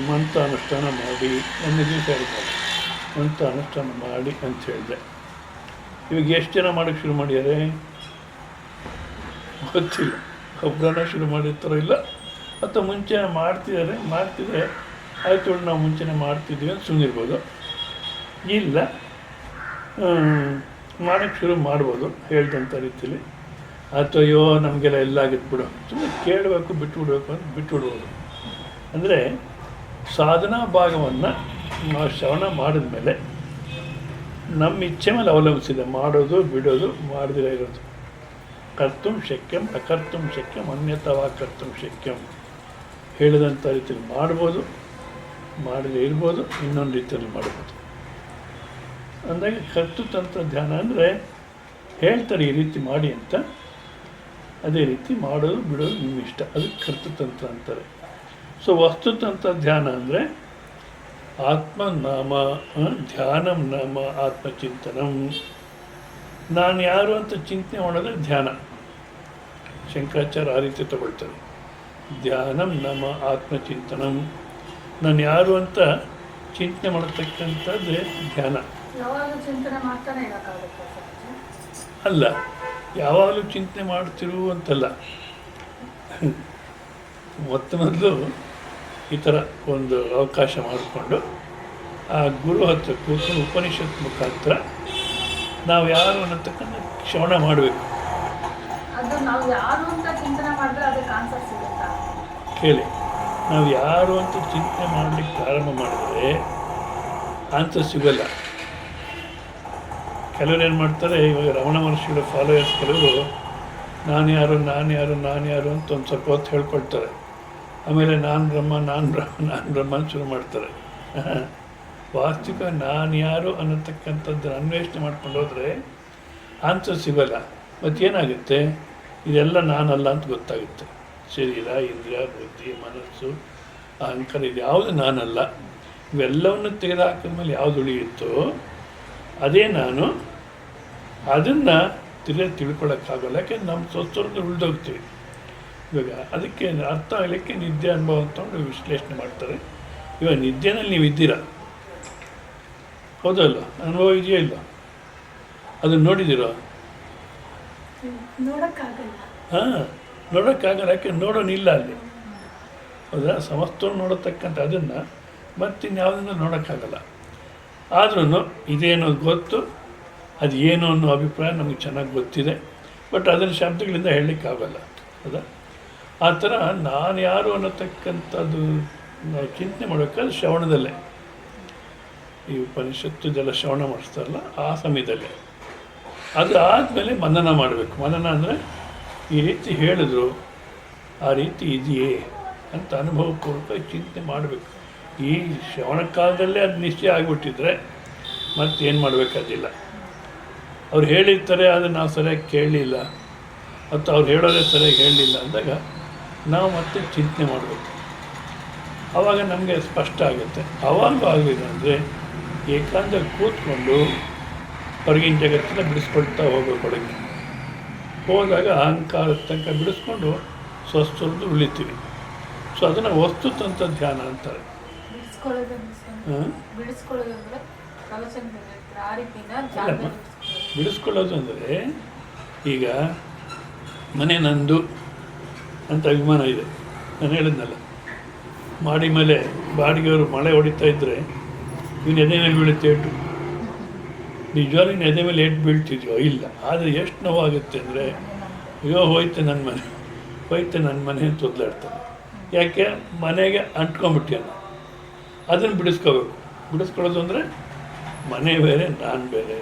ಮಂತ್ರ ಅನುಷ್ಠಾನ ಮಾಡಿ, ಒಂದು ದಿವಸ ಹೇಳ್ತಾರೆ ಮಂತ್ರ ಅನುಷ್ಠಾನ ಮಾಡಿ ಅಂತ ಹೇಳಿದೆ. ಇವಾಗ ಎಷ್ಟು ಜನ ಮಾಡೋಕ್ಕೆ ಶುರು ಮಾಡಿದ್ದಾರೆ ಗೊತ್ತಿಲ್ಲ. ಒಬ್ಬರನ್ನ ಶುರು ಮಾಡಿರ್ತಾರೋ ಇಲ್ಲ, ಅಥವಾ ಮುಂಚೆ ಮಾಡ್ತಿದ್ರೆ ಆಯಿತು ನಾವು ಮುಂಚೆನೇ ಮಾಡ್ತಿದ್ವಿ ಅಂತ ಸುಮ್ಮನಿರ್ಬೋದು. ಇಲ್ಲ, ಮಾಡೋಕ್ಕೆ ಶುರು ಮಾಡ್ಬೋದು ಹೇಳ್ದಂಥ ರೀತಿಯಲ್ಲಿ. ಅಥವಾ ಅಯ್ಯೋ ನಮಗೆಲ್ಲ ಎಲ್ಲ ಆಗಿತ್ತು ಬಿಡು, ಸುಮ್ಮನೆ ಕೇಳಬೇಕು ಬಿಟ್ಬಿಡ್ಬೇಕು ಅಂತ ಬಿಟ್ಬಿಡ್ಬೋದು. ಅಂದರೆ ಸಾಧನಾ ಭಾಗವನ್ನು ನಾವು ಶ್ರವಣ ಮಾಡಿದ ಮೇಲೆ ನಮ್ಮ ಇಚ್ಛೆ ಮೇಲೆ ಅವಲಂಬಿಸಿದೆ ಮಾಡೋದು ಬಿಡೋದು, ಮಾಡದಿರ ಇರೋದು. ಕರ್ತುಂ ಶಕ್ಯಂ ಅಕರ್ತುಂ ಶಕ್ಯಂ ಅನ್ಯಥವಾ ಕರ್ತುಂ ಶಕ್ಯಂ ಹೇಳಿದಂಥ ರೀತಿಯಲ್ಲಿ ಮಾಡ್ಬೋದು, ಮಾಡದೇ ಇರ್ಬೋದು, ಇನ್ನೊಂದು ರೀತಿಯಲ್ಲಿ ಮಾಡ್ಬೋದು. ಅಂದಾಗ ಕರ್ತೃತಂತ್ರ ಧ್ಯಾನ ಅಂದರೆ ಹೇಳ್ತಾರೆ ಈ ರೀತಿ ಮಾಡಿ ಅಂತ, ಅದೇ ರೀತಿ ಮಾಡೋದು ಬಿಡೋದು ನಿಮ್ಮ ಇಷ್ಟ, ಅದಕ್ಕೆ ಕರ್ತೃತಂತ್ರ ಅಂತಾರೆ. ಸೊ ವಸ್ತುತಂತ್ರ ಧ್ಯಾನ ಅಂದರೆ ಆತ್ಮನಾಮ ಧ್ಯಾನಂ ನಾಮ ಆತ್ಮಚಿಂತನಂ. ನಾನು ಯಾರು ಅಂತ ಚಿಂತನೆ ಮಾಡೋದೇ ಧ್ಯಾನ. ಶಂಕರಾಚಾರ್ಯ ಆ ರೀತಿ ತಗೊಳ್ತಾರೆ. ಧ್ಯಾನಂ ನಾಮ ಆತ್ಮಚಿಂತನಂ, ನಾನು ಯಾರು ಅಂತ ಚಿಂತನೆ ಮಾಡತಕ್ಕಂಥದ್ದೇ ಧ್ಯಾನ. ಅಲ್ಲ, ಯಾವಾಗಲೂ ಚಿಂತನೆ ಮಾಡ್ತಿರು ಅಂತಲ್ಲ. ಮೊದಲು ಈ ಥರ ಒಂದು ಅವಕಾಶ ಮಾಡಿಕೊಂಡು ಆ ಗುರು ಹತ್ರ ಕೂತ್ಕೊಂಡು ಉಪನಿಷತ್ ಮುಖಾಂತರ ನಾವು ಯಾರು ಅನ್ನತಕ್ಕಂಥ ಶ್ರವಣ ಮಾಡಬೇಕು. ಕೇಳಿ, ನಾವು ಯಾರು ಅಂತ ಚಿಂತನೆ ಮಾಡಲಿಕ್ಕೆ ಪ್ರಾರಂಭ ಮಾಡಿದರೆ ಆನ್ಸರ್ ಸಿಗಲ್ಲ. ಕೆಲವರು ಏನು ಮಾಡ್ತಾರೆ, ಇವಾಗ ರಮಣ ಮಹರ್ಷಿಗಳ ಫಾಲೋಯರ್ಸ್ ಕೆಲವರು ನಾನು ಯಾರು ಅಂತ ಒಂದು ಸ್ವಲ್ಪ ಹೊತ್ತು ಹೇಳ್ಕೊಳ್ತಾರೆ. ಆಮೇಲೆ ನಾನು ಬ್ರಹ್ಮ ಅಂತ ಶುರು ಮಾಡ್ತಾರೆ. ವಾಸ್ತವಿಕ ನಾನು ಯಾರು ಅನ್ನತಕ್ಕಂಥದ್ದನ್ನು ಅನ್ವೇಷಣೆ ಮಾಡ್ಕೊಂಡು ಹೋದರೆ ಆನ್ಸರ್ ಸಿಗೋಲ್ಲ. ಮತ್ತೇನಾಗುತ್ತೆ, ಇದೆಲ್ಲ ನಾನಲ್ಲ ಅಂತ ಗೊತ್ತಾಗುತ್ತೆ. ಶರೀರ, ಇಂದ್ರಿಯ, ಬುದ್ಧಿ, ಮನಸ್ಸು, ಅಹಂಕಾರ ಇದು ಯಾವುದು ನಾನಲ್ಲ. ಇವೆಲ್ಲವನ್ನು ತೆಗೆದುಹಾಕಿದ್ಮೇಲೆ ಯಾವುದು ಉಳಿಯುತ್ತೋ ಅದೇ ನಾನು. ಅದನ್ನು ತಿಳ್ಕೊಳ್ಳೋಕ್ಕಾಗಲ್ಲ, ಯಾಕೆಂದ್ರೆ ನಮ್ಮ ಸ್ವಸ್ಥರದ್ದು ಉಳಿದೋಗ್ತೀವಿ. ಇವಾಗ ಅದಕ್ಕೆ ಅರ್ಥ ಆಗಲಿಕ್ಕೆ ನಿದ್ದೆ ಅನುಭವ ಅಂತಂದು ವಿಶ್ಲೇಷಣೆ ಮಾಡ್ತಾರೆ. ಇವಾಗ ನಿದ್ದೆನಲ್ಲಿ ನೀವು ಇದ್ದೀರಾ, ಹೌದಲ್ಲ? ಅನುಭವ ಇದೆಯೋ ಇಲ್ಲ? ಅದನ್ನು ನೋಡಿದ್ದೀರೋ? ನೋಡೋಕ್ಕಾಗಲ್ಲ. ಹಾಂ, ನೋಡೋಕ್ಕಾಗಲ್ಲ. ಯಾಕೆ ನೋಡೋನಿಲ್ಲ ಅಲ್ಲಿ, ಹೌದಾ? ಸಮಸ್ತವನ್ನು ನೋಡತಕ್ಕಂಥ ಅದನ್ನು ಮತ್ತಿನ್ಯಾವುದನ್ನು ನೋಡೋಕ್ಕಾಗಲ್ಲ. ಆದ್ರೂ ಇದೇನೋ ಗೊತ್ತು, ಅದು ಏನು ಅನ್ನೋ ಅಭಿಪ್ರಾಯ ನಮಗೆ ಚೆನ್ನಾಗಿ ಗೊತ್ತಿದೆ. ಬಟ್ ಅದನ್ನು ಶಬ್ದಗಳಿಂದ ಹೇಳಲಿಕ್ಕಾಗಲ್ಲ, ಹೌದಾ? ಆ ಥರ ನಾನು ಯಾರು ಅನ್ನತಕ್ಕಂಥದ್ದು ನಾವು ಚಿಂತನೆ ಮಾಡಬೇಕಾದ್ರೆ ಶ್ರವಣದಲ್ಲೇ, ಈ ಉಪನಿಷತ್ತುದೆಲ್ಲ ಶ್ರವಣ ಮಾಡಿಸ್ತಾರಲ್ಲ ಆ ಸಮಯದಲ್ಲೇ. ಅದು ಆದಮೇಲೆ ಮನನ ಮಾಡಬೇಕು. ಮನನ ಅಂದರೆ ಈ ರೀತಿ ಹೇಳಿದ್ರು ಆ ರೀತಿ ಇದೆಯೇ ಅಂತ ಅನುಭವಪೂರ್ವಕ ಚಿಂತನೆ ಮಾಡಬೇಕು. ಈ ಶ್ರವಣ ಕಾಲದಲ್ಲೇ ಅದು ನಿಶ್ಚಯ ಆಗಿಬಿಟ್ಟಿದ್ರೆ ಮತ್ತೇನು ಮಾಡಬೇಕಾದಿಲ್ಲ. ಅವ್ರು ಹೇಳಿರ್ತಾರೆ, ಅದನ್ನು ನಾವು ಸರಿಯಾಗಿ ಕೇಳಲಿಲ್ಲ, ಮತ್ತು ಅವ್ರು ಹೇಳೋದೇ ಸರಿಯಾಗಿ ಹೇಳಲಿಲ್ಲ ಅಂದಾಗ ನಾವು ಮತ್ತೆ ಚಿಂತನೆ ಮಾಡಬೇಕು. ಆವಾಗ ನಮಗೆ ಸ್ಪಷ್ಟ ಆಗುತ್ತೆ. ಆವಾಗ ಆಗಲಿಲ್ಲ ಅಂದರೆ ಏಕಾಂತದಲ್ಲಿ ಕೂತ್ಕೊಂಡು ಹೊರಗಿನ ಜಗತ್ತನ್ನ ಬಿಡಿಸ್ಕೊಳ್ತಾ ಹೋಗಬೇಕು. ಒಳಗೆ ಹೋದಾಗ ಅಹಂಕಾರದ ತನಕ ಬಿಡಿಸ್ಕೊಂಡು ಸ್ವಸ್ಥರದ್ದು ಉಳಿತೀವಿ. ಸೊ ಅದನ್ನು ವಸ್ತುತಂತ್ರ ಧ್ಯಾನ ಅಂತಾರೆ. ಬಿಡಿಸ್ಕೊಳ್ಳೋದು ಅಂದರೆ ಈಗ ಮನೆ ನಂದು ಅಂತ ಅಭಿಮಾನ ಇದೆ. ನಾನು ಹೇಳಿದ್ನಲ್ಲ, ಮಾಡಿ ಮೇಲೆ ಬಾಡಿಗೆಯವರು ಮಳೆ ಹೊಡಿತಾ ಇದ್ದರೆ ಇವನು ಎದೆ ಮೇಲೆ ಬೀಳುತ್ತೆ ಏಟು. ನಿಜವಾಗ್ಲೂ ನೀನು ಎದೆ ಮೇಲೆ ಏಟು ಬೀಳ್ತಿದ್ಯೋ ಇಲ್ಲ. ಆದರೆ ಎಷ್ಟು ನೋವಾಗುತ್ತೆ ಅಂದರೆ, ಅಯ್ಯೋ ಹೋಯ್ತೆ ನನ್ನ ಮನೆ ಅಂತ ಒದ್ಲಾಡ್ತಾನೆ. ಯಾಕೆ? ಮನೆಗೆ ಅಂಟ್ಕೊಂಡ್ಬಿಟ್ಟಿಯಾನ. ಅದನ್ನು ಬಿಡಿಸ್ಕೋಬೇಕು. ಬಿಡಿಸ್ಕೊಳ್ಳೋದು ಅಂದರೆ ಮನೆ ಬೇರೆ, ನಾನು ಬೇರೆ,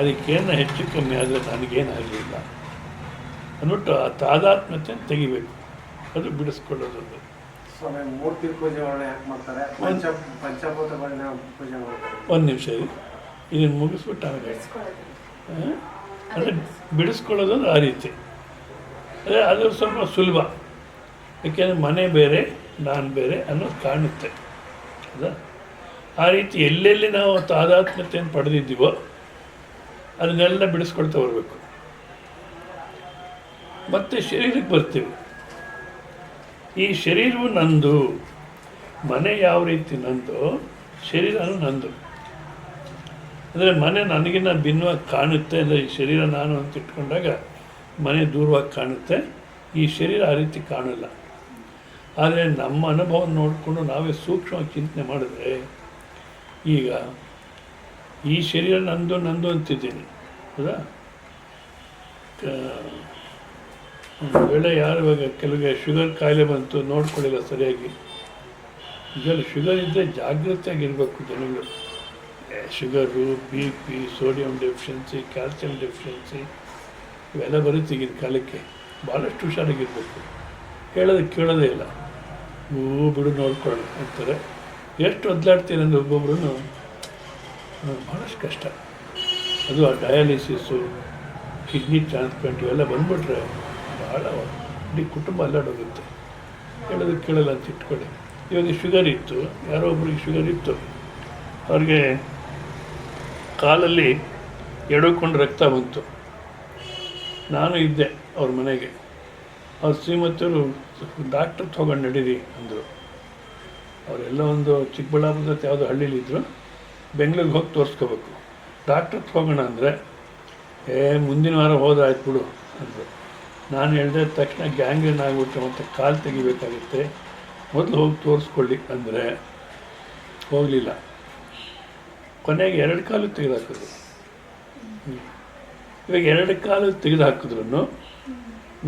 ಅದಕ್ಕೇನು ಹೆಚ್ಚು ಕಮ್ಮಿ ಆದರೆ ನನಗೇನಾಗಲಿಲ್ಲ ಅಂದ್ಬಿಟ್ಟು ಆ ತಾದಾತ್ಮ್ಯತೆ ತೆಗಿಬೇಕು. ಅದು ಬಿಡಿಸ್ಕೊಳ್ಳೋದು. ಮೂರ್ತಿ ಪೂಜೆ ಯಾಕೆ ಮಾಡ್ತಾರೆ? ಪಂಚಭೂತಗಳನ್ನ ಪೂಜೆ ಮಾಡ್ತಾರೆ. ಒಂದು ನಿಮಿಷ ಇದನ್ನು ಮುಗಿಸ್ಬಿಟ್ಟು ಆಮೇಲೆ ಅಂದರೆ ಬಿಡಿಸ್ಕೊಳ್ಳೋದು ಅಂದ್ರೆ ಆ ರೀತಿ. ಅದೇ ಅದು ಸ್ವಲ್ಪ ಸುಲಭ. ಏಕೆಂದರೆ ಮನೆ ಬೇರೆ, ನಾನು ಬೇರೆ ಅನ್ನೋದು ಕಾಣುತ್ತೆ, ಹೌದಾ? ಆ ರೀತಿ ಎಲ್ಲೆಲ್ಲಿ ನಾವು ತಾದಾತ್ಮ್ಯತೆಯನ್ನು ಪಡೆದಿದ್ದೀವೋ ಅದನ್ನೆಲ್ಲ ಬಿಡಿಸ್ಕೊಳ್ತಾ ಬರಬೇಕು. ಮತ್ತು ಶರೀರಕ್ಕೆ ಬರ್ತೀವಿ. ಈ ಶರೀರವು ನಂದು. ಮನೆ ಯಾವ ರೀತಿ ನಂದು, ಶರೀರನೂ ನಂದು. ಅಂದರೆ ಮನೆ ನನಗಿನ್ನ ಭಿನ್ನವಾಗಿ ಕಾಣುತ್ತೆ. ಅಂದರೆ ಈ ಶರೀರ ನಾನು ಅಂತ ಇಟ್ಕೊಂಡಾಗ ಮನೆ ದೂರವಾಗಿ ಕಾಣುತ್ತೆ. ಈ ಶರೀರ ಆ ರೀತಿ ಕಾಣಲ್ಲ. ಆದರೆ ನಮ್ಮ ಅನುಭವ ನೋಡಿಕೊಂಡು ನಾವೇ ಸೂಕ್ಷ್ಮವಾಗಿ ಚಿಂತನೆ ಮಾಡಿದ್ರೆ, ಈಗ ಈ ಶರೀರ ನಂದು ಅಂತಿದ್ದೀನಿ, ಹೌದಾ? ಒಂದು ವೇಳೆ ಯಾರು ಇವಾಗ ಕೆಲವರಿಗೆ ಶುಗರ್ ಕಾಯಿಲೆ ಬಂತು, ನೋಡ್ಕೊಳ್ಳಿಲ್ಲ ಸರಿಯಾಗಿ. ಈಗ ಶುಗರ್ ಇದ್ದರೆ ಜಾಗೃತಿಯಾಗಿರಬೇಕು ಜನಗಳು. Sugar, BP, sodium deficiency, calcium deficiency ಇವೆಲ್ಲ ಬರುತ್ತೆ ಈಗಿನ ಕಾಲಕ್ಕೆ. ಭಾಳಷ್ಟು ಹುಷಾರಾಗಿರ್ಬೇಕು. ಹೇಳೋದಕ್ಕೆ ಕೇಳೋದೇ ಇಲ್ಲ. ಬಿಡು ನೋಡ್ಕೊಳ್ಳೋಣ ಅಂತಾರೆ. ಎಷ್ಟು ಒದ್ದಾಡ್ತೀನಿ ಅಂದರೆ ಒಬ್ಬೊಬ್ರು ಭಾಳಷ್ಟು ಕಷ್ಟ. ಅದು ಆ ಡಯಾಲಿಸಿಸು, ಕಿಡ್ನಿ ಟ್ರಾನ್ಸ್ಪ್ಲಾಂಟ್ ಇವೆಲ್ಲ ಬಂದ್ಬಿಟ್ರೆ ಭಾಳ ಇಡೀ ಕುಟುಂಬ ಅಲ್ಲಾಡೋಗುತ್ತೆ. ಹೇಳೋದಕ್ಕೆ ಕೇಳಲ್ಲ ಅಂತ ಇಟ್ಕೊಳ್ಳಿ. ಇವಾಗ ಶುಗರ್ ಇತ್ತು, ಯಾರೋ ಒಬ್ರಿಗೆ ಶುಗರ್ ಇತ್ತು, ಅವ್ರಿಗೆ ಕಾಲಲ್ಲಿ ಎಡಕೊಂಡು ರಕ್ತ ಬಂತು. ನಾನು ಇದ್ದೆ ಅವ್ರ ಮನೆಗೆ. ಅವ್ರ ಶ್ರೀಮತಿಯವರು ಡಾಕ್ಟರ್ ತೊಗೊಂಡು ನಡೀರಿ ಅಂದರು. ಅವರೆಲ್ಲ ಒಂದು ಚಿಕ್ಕಬಳ್ಳಾಪುರದ ಯಾವುದೋ ಹಳ್ಳಿಲಿದ್ದರು. ಬೆಂಗಳೂರಿಗೆ ಹೋಗಿ ತೋರಿಸ್ಕೋಬೇಕು. ಡಾಕ್ಟರ್ ಹೋಗೋಣ ಅಂದರೆ ಮುಂದಿನ ವಾರ ಹೋದ್ರೆ ಆಯ್ತು ಬಿಡು ಅಂದರು. ನಾನು ಹೇಳಿದೆ ತಕ್ಷಣ ಗ್ಯಾಂಗ್ರೀನ್ ಆಗಿಬಿಟ್ಟು ಮತ್ತು ಕಾಲು ತೆಗಿಬೇಕಾಗುತ್ತೆ, ಮೊದಲು ಹೋಗಿ ತೋರಿಸ್ಕೊಳ್ಳಿ ಅಂದರೆ ಹೋಗಲಿಲ್ಲ. ಕೊನೆಗೆ 2 ಕಾಲು ತೆಗೆದುಹಾಕಿದ್ರು. ಇವಾಗ 2 ಕಾಲು ತೆಗೆದುಹಾಕಿದ್ರು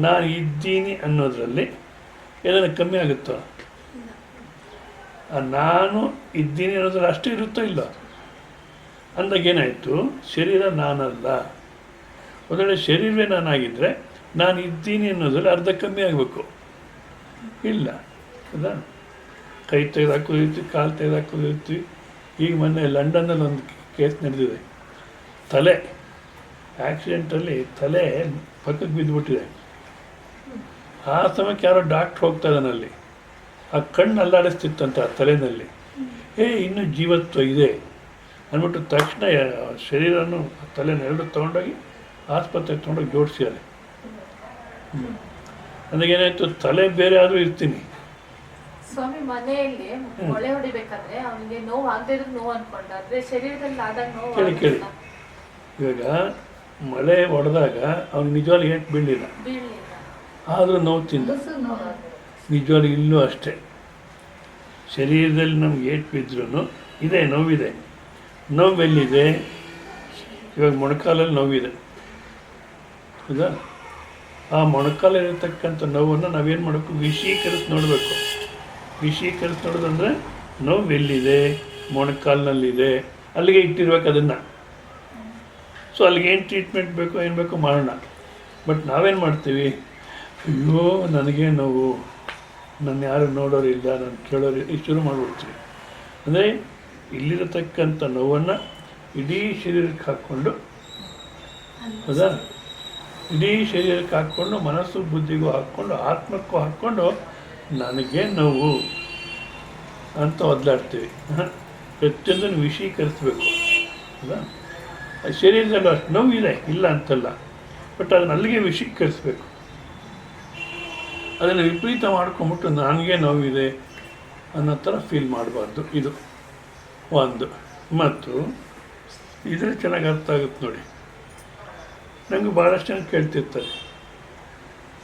ನಾನು ಇದ್ದೀನಿ ಅನ್ನೋದರಲ್ಲಿ ಏನಾದ್ರು ಕಮ್ಮಿ ಆಗುತ್ತೋ? ನಾನು ಇದ್ದೀನಿ ಅನ್ನೋದ್ರಲ್ಲಿ ಅಷ್ಟೇ ಇರುತ್ತೋ ಇಲ್ಲ ಅಂದಾಗ ಏನಾಯಿತು, ಶರೀರ ನಾನಲ್ಲ. ಒಂದು ವೇಳೆ ಶರೀರವೇ ನಾನಾಗಿದ್ದರೆ ನಾನು ಇದ್ದೀನಿ ಅನ್ನೋದ್ರಲ್ಲಿ ಅರ್ಧ ಕಮ್ಮಿ ಆಗಬೇಕು. ಇಲ್ಲ ಹೌದಾ? ಕೈ ತೆಗೆದಾಕೋದಿರ್ತೀವಿ, ಕಾಲು ತೆಗೆದಾಕೋದಿರ್ತೀವಿ. ಈಗ ಮೊನ್ನೆ ಲಂಡನ್ನಲ್ಲಿ ಒಂದು ಕೇಸ್ ನಡೆದಿದೆ. ತಲೆ ಆಕ್ಸಿಡೆಂಟಲ್ಲಿ ತಲೆ ಪಕ್ಕಕ್ಕೆ ಬಿದ್ದುಬಿಟ್ಟಿದೆ. ಆ ಸಮಯಕ್ಕೆ ಯಾರೋ ಡಾಕ್ಟ್ರ್ ಹೋಗ್ತಾ ಇದ್ದಾನಲ್ಲಿ, ಆ ಕಣ್ಣು ಅಲ್ಲಾಡಿಸ್ತಿತ್ತಂತೆ ಆ ತಲೆಯಲ್ಲಿ. ಇನ್ನೂ ಜೀವತ್ವ ಇದೆ ಅಂದ್ಬಿಟ್ಟು ತಕ್ಷಣ ಶರೀರನೂ ತಲೆನ ಎರಡು ತೊಗೊಂಡೋಗಿ ಆಸ್ಪತ್ರೆಗೆ ತೊಗೊಂಡೋಗಿ ಜೋಡಿಸಿದ್ದಾರೆ. ನನಗೇನಾಯಿತು, ತಲೆ ಬೇರೆ ಆದರೂ ಇರ್ತೀನಿ. ಸ್ವಾಮಿ ಮನೆಯಲ್ಲಿ ಮೊಳೆ ಹೊಡಿಬೇಕಾದ್ರೆ ಅವನಿಗೆ ನೋವು ಆಗದೆ ಇರೋದು ನೋವು ಅನ್ಕೊಂಡ, ಆದ್ರೆ ಶರೀರದಲ್ಲಿ ಆದಾಗ ನೋವು ಕೇಳಿ ಇವಾಗ ಮಳೆ ಹೊಡೆದಾಗ ಅವ್ನು ನಿಜವಾಗ್ಲೂ ಏಟ್ ಬೀಳಲಿಲ್ಲ, ಆದರೂ ನೋವು ತಿಂದ. ನಿಜವಾಗ್ಲೂ ಇಲ್ಲೂ ಅಷ್ಟೇ, ಶರೀರದಲ್ಲಿ ನಮ್ಗೆ ಏಟ್ ಬಿದ್ರೂ ಇದೆ, ನೋವಿದೆ. ನೋವೆಲ್ಲಿದೆ? ಇವಾಗ ಮೊಣಕಾಲಲ್ಲಿ ನೋವಿದೆ ಹೌದಾ? ಆ ಮೊಣಕಾಲಲ್ಲಿರತಕ್ಕಂಥ ನೋವನ್ನು ನಾವೇನು ಮಾಡಬೇಕು, ವಿಷೀಕರಿಸಿ ನೋಡಬೇಕು. ವಿಷೀಕರಿಸಿ ನೋಡೋದಂದರೆ ನೋವೆಲ್ಲಿದೆ, ಮೊಣಕಾಲಿನಲ್ಲಿದೆ, ಅಲ್ಲಿಗೆ ಇಟ್ಟಿರ್ಬೇಕು ಅದನ್ನು. ಸೊ ಅಲ್ಲಿಗೆ ಏನು ಟ್ರೀಟ್ಮೆಂಟ್ ಬೇಕೋ ಏನು ಬೇಕೋ ಮಾಡೋಣ. ಬಟ್ ನಾವೇನು ಮಾಡ್ತೀವಿ, ಅಯ್ಯೋ ನನಗೆ ನೋವು, ನನ್ನ ಯಾರು ನೋಡೋರಿಲ್ಲ, ನಾನು ಕೇಳೋರಿಲ್ಲ, ಶುರು ಮಾಡಿಬಿಡ್ತೀವಿ. ಅಂದರೆ ಇಲ್ಲಿರತಕ್ಕಂಥ ನೋವನ್ನು ಇಡೀ ಶರೀರಕ್ಕೆ ಹಾಕ್ಕೊಂಡು ಹೌದಾ, ಇಡೀ ಶರೀರಕ್ಕೆ ಹಾಕ್ಕೊಂಡು ಮನಸ್ಸು ಬುದ್ಧಿಗೂ ಹಾಕ್ಕೊಂಡು ಆತ್ಮಕ್ಕೂ ಹಾಕ್ಕೊಂಡು ನನಗೆ ನೋವು ಅಂತ ಒದ್ದಾಡ್ತೀವಿ. ಪ್ರತಿಯೊಂದನ್ನು ವಿಷೀಕರಿಸಬೇಕು ಹೌದಾ? ಶರೀರದಲ್ಲೂ ಅಷ್ಟು ನೋವಿದೆ, ಇಲ್ಲ ಅಂತಲ್ಲ, ಬಟ್ ಅದನ್ನು ಅಲ್ಲಿಗೆ ವಿಷೀಕರಿಸಬೇಕು. ಅದನ್ನು ವಿಪರೀತ ಮಾಡ್ಕೊಂಬಿಟ್ಟು ನನಗೆ ನೋವಿದೆ ಅನ್ನೋ ಥರ ಫೀಲ್ ಮಾಡಬಾರ್ದು. ಇದು ಒಂದು. ಮತ್ತು ಇದರಲ್ಲಿ ಚೆನ್ನಾಗಿ ಅರ್ಥ ಆಗುತ್ತೆ ನೋಡಿ. ನನಗೂ ಭಾಳಷ್ಟು ಜನ ಕೇಳ್ತಿರ್ತಾರೆ,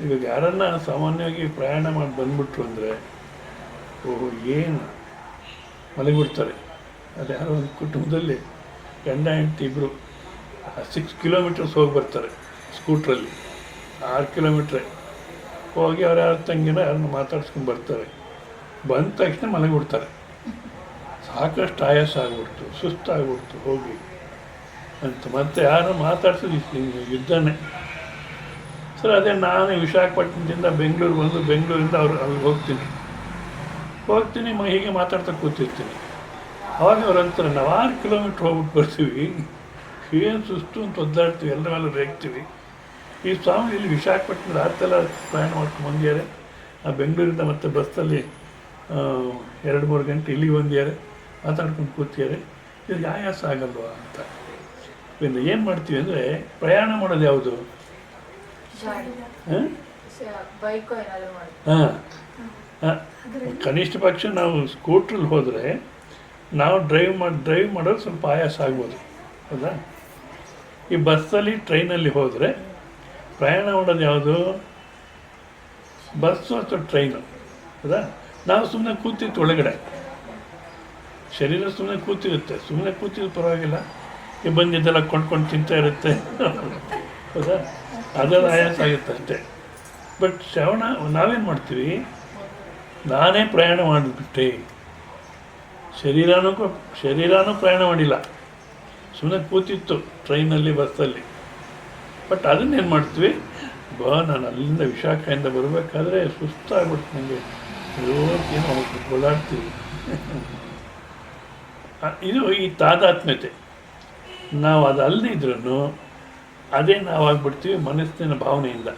ಇವಾಗ ಯಾರನ್ನ ಸಾಮಾನ್ಯವಾಗಿ ಪ್ರಯಾಣ ಮಾಡಿ ಬಂದ್ಬಿಟ್ರು ಅಂದರೆ ಓಹೋ ಏನು ಮಲಗಿಬಿಡ್ತಾರೆ. ಅದು ಯಾರೋ ಒಂದು ಕುಟುಂಬದಲ್ಲಿ ಗಂಡ ಹೆಂಡತಿ ಇಬ್ಬರು 6 ಕಿಲೋಮೀಟರ್ಸ್ ಹೋಗಿ ಬರ್ತಾರೆ ಸ್ಕೂಟ್ರಲ್ಲಿ, 6 ಕಿಲೋಮೀಟ್ರೆ ಹೋಗಿ ಅವ್ರು ಯಾರ ತಂಗಿನ ಯಾರನ್ನ ಮಾತಾಡ್ಸ್ಕೊಂಡು ಬರ್ತಾರೆ. ಬಂದ ತಕ್ಷಣ ಮಲಗಿಬಿಡ್ತಾರೆ. ಸಾಕಷ್ಟು ಆಯಾಸ ಆಗ್ಬಿಡ್ತು, ಸುಸ್ತಾಗ್ಬಿಡ್ತು ಹೋಗಿ ಅಂತ. ಮತ್ತು ಯಾರು ಮಾತಾಡ್ಸೋದು ಯುದ್ಧನೇ. ಸರ್ ಅದೇ ನಾನು ವಿಶಾಖಪಟ್ಟಣದಿಂದ ಬೆಂಗಳೂರು ಬಂದು ಬೆಂಗಳೂರಿಂದ ಅವ್ರಿಗೆ ಹೋಗ್ತೀನಿ ಹೀಗೆ ಮಾತಾಡ್ತಾ ಕೂತಿರ್ತೀನಿ. ಅವಾಗ ಅವ್ರು ಅಂತಾರೆ, ನಾವು 6 ಕಿಲೋಮೀಟ್ರ್ ಹೋಗ್ಬಿಟ್ಟು ಬರ್ತೀವಿ, ಏನು ಸುಸ್ತು ಅಂತ ಒದ್ದಾಡ್ತೀವಿ, ಎಲ್ಲರೂ ರೇಗ್ತೀವಿ. ಈ ಸ್ವಾಮಿ ಇಲ್ಲಿ ವಿಶಾಖಪಟ್ಟಣದ ರಾತ್ರೆಲ್ಲ ಪ್ರಯಾಣ ಮಾಡ್ಕೊಂಡು ಬಂದಿದ್ದಾರೆ. ಆ ಬೆಂಗಳೂರಿಂದ ಮತ್ತು ಬಸ್ಸಲ್ಲಿ 2-3 ಗಂಟೆ ಇಲ್ಲಿಗೆ ಬಂದಿದ್ದಾರೆ, ಮಾತಾಡ್ಕೊಂಡು ಕೂತಿದ್ದಾರೆ. ಇದು ಆಯಾಸ ಆಗಲ್ವಾ ಅಂತ. ಇನ್ನು ಏನು ಮಾಡ್ತೀವಿ ಅಂದರೆ, ಪ್ರಯಾಣ ಮಾಡೋದು ಯಾವುದು? ಬೈಕೋ ಏನಾದರೂ ಮಾಡಿ. ಹಾಂ, ಕನಿಷ್ಠ ಪಕ್ಷ ನಾವು ಸ್ಕೂಟ್ರಲ್ಲಿ ಹೋದರೆ ನಾವು ಡ್ರೈವ್ ಮಾಡೋದು ಸ್ವಲ್ಪ ಆಯಾಸ ಆಗ್ಬೋದು ಹೌದಾ? ಈ ಬಸ್ಸಲ್ಲಿ ಟ್ರೈನಲ್ಲಿ ಹೋದರೆ ಪ್ರಯಾಣ ಮಾಡೋದು ಯಾವುದು? ಬಸ್ಸು ಅಥವಾ ಟ್ರೈನು ಹೌದಾ? ನಾವು ಸುಮ್ಮನೆ ಕೂತಿತ್ತು ಒಳಗಡೆ, ಶರೀರ ಸುಮ್ಮನೆ ಕೂತಿರುತ್ತೆ. ಸುಮ್ಮನೆ ಕೂತಿದ್ದು ಪರವಾಗಿಲ್ಲ, ಈ ಬಂದಿದ್ದೆಲ್ಲ ಕೊಂಡ್ಕೊಂಡು ತಿಂತಾ ಇರುತ್ತೆ ಹೌದಾ? ಅದೆಲ್ಲ ಆಯಾಸ ಆಗುತ್ತೆ ಅಷ್ಟೇ. ಬಟ್ ಶ್ರವಣ ನಾವೇನು ಮಾಡ್ತೀವಿ, ನಾನೇ ಪ್ರಯಾಣ ಮಾಡಿಬಿಟ್ಟೆ, ಶರೀರನೂ ಪ್ರಯಾಣ ಮಾಡಿಲ್ಲ, ಸುಮ್ಮನೆ ಕೂತಿತ್ತು ಟ್ರೈನಲ್ಲಿ ಬಸ್ಸಲ್ಲಿ. ಬಟ್ ಅದನ್ನೇನು ಮಾಡ್ತೀವಿ, ನಾನು ಅಲ್ಲಿಂದ ವಿಶಾಖದಿಂದ ಬರಬೇಕಾದ್ರೆ ಸುಸ್ತಾಗ್ಬಿಡ್ತು ನನಗೆ, ಏನೋ ಓಡಾಡ್ತೀವಿ. ಇದು ಈ ತಾದಾತ್ಮ್ಯತೆ. ನಾವು ಅದು ಅಲ್ಲದಿದ್ರೂ ಅದೇ ನಾವಾಗ್ಬಿಡ್ತೀವಿ ಮನಸ್ಸಿನ ಭಾವನೆಯಿಂದ.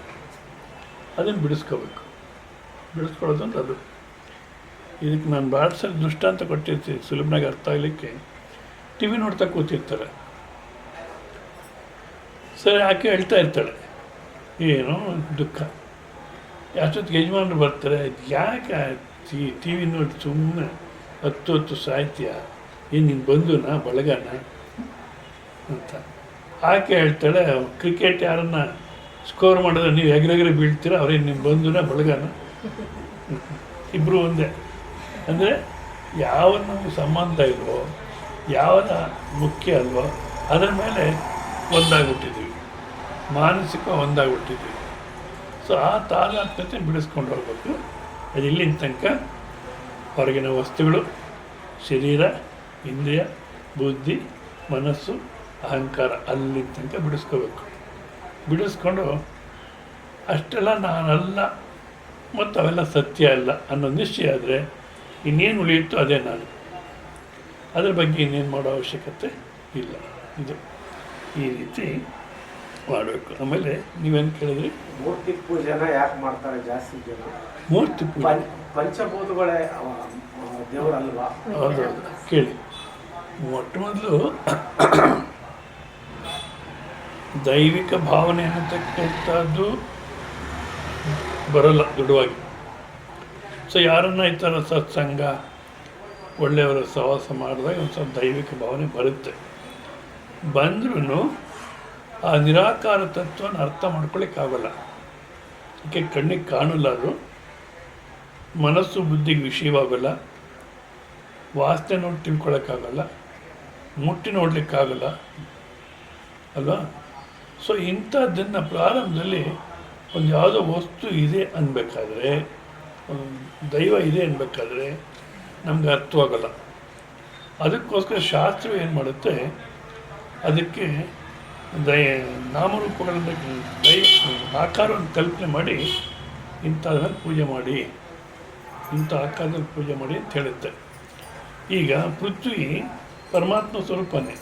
ಅದನ್ನು ಬಿಡಿಸ್ಕೊಳ್ಳೋದು ಅಂತ ಅದು. ಇದಕ್ಕೆ ನಾನು ಭಾಳ ಸಲ ದೃಷ್ಟಾಂತ ಕೊಟ್ಟಿರ್ತೀನಿ ಸುಲಭನಾಗಿ ಅರ್ಥ ಆಗಲಿಕ್ಕೆ. ಟಿ ವಿ ನೋಡ್ತಾ ಕೂತಿರ್ತಾರೆ, ಸರಿ ಆಕೆ ಹೇಳ್ತಾ ಇರ್ತಾಳೆ ಏನೋ ದುಃಖ. ಅಷ್ಟೊತ್ತಿಗೆ ಯಜಮಾನರು ಬರ್ತಾರೆ, ಯಾಕೆ ಟಿ ವಿ ನೋಡಿ ಸುಮ್ಮನೆ ಹೊತ್ತು ಸಾಯ್ತೀಯ, ಏನು ನೀನು ಬಂದುನಾ ಬಳಗನ ಅಂತ. ಆಕೆ ಹೇಳ್ತಾಳೆ, ಕ್ರಿಕೆಟ್ ಯಾರನ್ನ ಸ್ಕೋರ್ ಮಾಡಿದ್ರೆ ನೀವು ಎಗರೆಗರೆ ಬೀಳ್ತೀರ, ಅವ್ರೇನು ನಿಮ್ಮ ಬಂಧುನ ಬಳಗನ, ಇಬ್ಬರು ಒಂದೇ. ಅಂದರೆ ಯಾವ ನಮಗೆ ಸಂಬಂಧ ಇಲ್ವೋ, ಯಾವ್ದು ಮುಖ್ಯ ಅಲ್ವೋ ಅದರ ಮೇಲೆ ಒಂದಾಗ್ಬಿಟ್ಟಿದ್ದೀವಿ, ಮಾನಸಿಕ ಒಂದಾಗ್ಬಿಟ್ಟಿದ್ದೀವಿ. ಸೊ ಆ ತಾದಾತ್ಮ್ಯತೆ ಬಿಡಿಸ್ಕೊಂಡು ಹೋಗ್ಬೇಕು. ಅದು ಇಲ್ಲಿನ ತನಕ ಹೊರಗಿನ ವಸ್ತುಗಳು ಶರೀರ, ಇಂದ್ರಿಯ, ಬುದ್ಧಿ, ಮನಸ್ಸು, ಅಹಂಕಾರ ಅಲ್ಲಿ ತನಕ ಬಿಡಿಸ್ಕೋಬೇಕು. ಬಿಡಿಸ್ಕೊಂಡು ಅಷ್ಟೆಲ್ಲ ನಾನಲ್ಲ ಮತ್ತು ಅವೆಲ್ಲ ಸತ್ಯ ಅಲ್ಲ ಅನ್ನೋ ನಿಶ್ಚಯ ಆದರೆ ಇನ್ನೇನು ಉಳಿಯುತ್ತೋ ಅದೇ ನಾನು. ಅದ್ರ ಬಗ್ಗೆ ಇನ್ನೇನು ಮಾಡೋ ಅವಶ್ಯಕತೆ ಇಲ್ಲ. ಇದು ಈ ರೀತಿ ಮಾಡಬೇಕು. ಆಮೇಲೆ ನೀವೇನು ಕೇಳಿದ್ರಿ? ಮೂರ್ತಿ ಪೂಜೆನ ಯಾಕೆ ಮಾಡ್ತಾರೆ ಜಾಸ್ತಿ ಜನ? ಮೂರ್ತಿ ಪೂಜೆ ಪಂಚಭೂತಗಳೇ ದೇವರಲ್ವಾ? ಹೌದೌದು. ಕೇಳಿ, ಮೊಟ್ಟ ಮೊದಲು ದೈವಿಕ ಭಾವನೆ ಅನ್ನತಕ್ಕಂಥದ್ದು ಬರಲ್ಲ ದೃಢವಾಗಿ. ಸೊ ಯಾರನ್ನ ಈ ಥರ ಸತ್ಸಂಗ, ಒಳ್ಳೆಯವರ ಸಹವಾಸ ಮಾಡಿದಾಗ ಒಂದು ಸ್ವಲ್ಪ ದೈವಿಕ ಭಾವನೆ ಬರುತ್ತೆ. ಬಂದ್ರೂ ಆ ನಿರಾಕಾರ ತತ್ವನ ಅರ್ಥ ಮಾಡ್ಕೊಳ್ಳಿಕ್ಕಾಗಲ್ಲ. ಯಾಕೆ ಕಣ್ಣಿಗೆ ಕಾಣಲ್ಲ, ಅದು ಮನಸ್ಸು ಬುದ್ಧಿಗೆ ವಿಷಯವಾಗಲ್ಲ, ವಾಸನೆ ನೋಡಿ ತಿಳ್ಕೊಳಕ್ಕಾಗಲ್ಲ, ಮುಟ್ಟಿ ನೋಡಲಿಕ್ಕಾಗಲ್ಲ ಅಲ್ವಾ? ಸೊ ಇಂಥದ್ದನ್ನು ಪ್ರಾರಂಭದಲ್ಲಿ ಒಂದು ಯಾವುದೋ ವಸ್ತು ಇದೆ ಅನ್ಬೇಕಾದ್ರೆ, ದೈವ ಇದೆ ಅನ್ಬೇಕಾದ್ರೆ ನಮ್ಗೆ ಅರ್ಥವಾಗಲ್ಲ. ಅದಕ್ಕೋಸ್ಕರ ಶಾಸ್ತ್ರ ಏನು ಮಾಡುತ್ತೆ, ಅದಕ್ಕೆ ನಾಮರೂಪಗಳನ್ನು ಆಕಾರವನ್ನು ಕಲ್ಪನೆ ಮಾಡಿ ಇಂಥದ್ರಲ್ಲಿ ಪೂಜೆ ಮಾಡಿ, ಇಂಥ ಆಕಾರದಲ್ಲಿ ಪೂಜೆ ಮಾಡಿ ಅಂತ ಹೇಳುತ್ತೆ. ಈಗ ಪೃಥ್ವಿ ಪರಮಾತ್ಮ ಸ್ವರೂಪನೇ,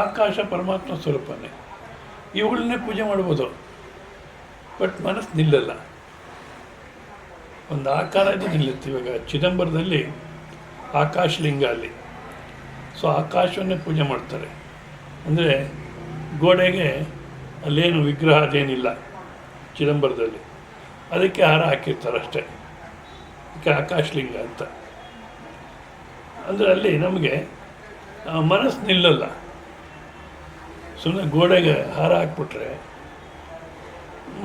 ಆಕಾಶ ಪರಮಾತ್ಮ ಸ್ವರೂಪನೇ, ಇವುಗಳನ್ನೇ ಪೂಜೆ ಮಾಡ್ಬೋದು. ಬಟ್ ಮನಸ್ಸು ನಿಲ್ಲಲ್ಲ, ಒಂದು ಆಕಾರ ಇದು ನಿಲ್ಲುತ್ತೆ. ಇವಾಗ ಚಿದಂಬರದಲ್ಲಿ ಆಕಾಶಲಿಂಗ ಅಲ್ಲಿ, ಸೊ ಆಕಾಶವನ್ನೇ ಪೂಜೆ ಮಾಡ್ತಾರೆ. ಅಂದರೆ ಗೋಡೆಗೆ ಅಲ್ಲೇನು ವಿಗ್ರಹ ಅದೇನಿಲ್ಲ ಚಿದಂಬರದಲ್ಲಿ, ಅದಕ್ಕೆ ಹಾರ ಹಾಕಿರ್ತಾರೆ ಅಷ್ಟೇ, ಅದಕ್ಕೆ ಆಕಾಶಲಿಂಗ ಅಂತ. ಅಂದರೆ ಅಲ್ಲಿ ನಮಗೆ ಮನಸ್ಸು ನಿಲ್ಲಲ್ಲ. ಸುಮ್ಮನೆ ಗೋಡೆಗೆ ಹಾರ ಹಾಕ್ಬಿಟ್ರೆ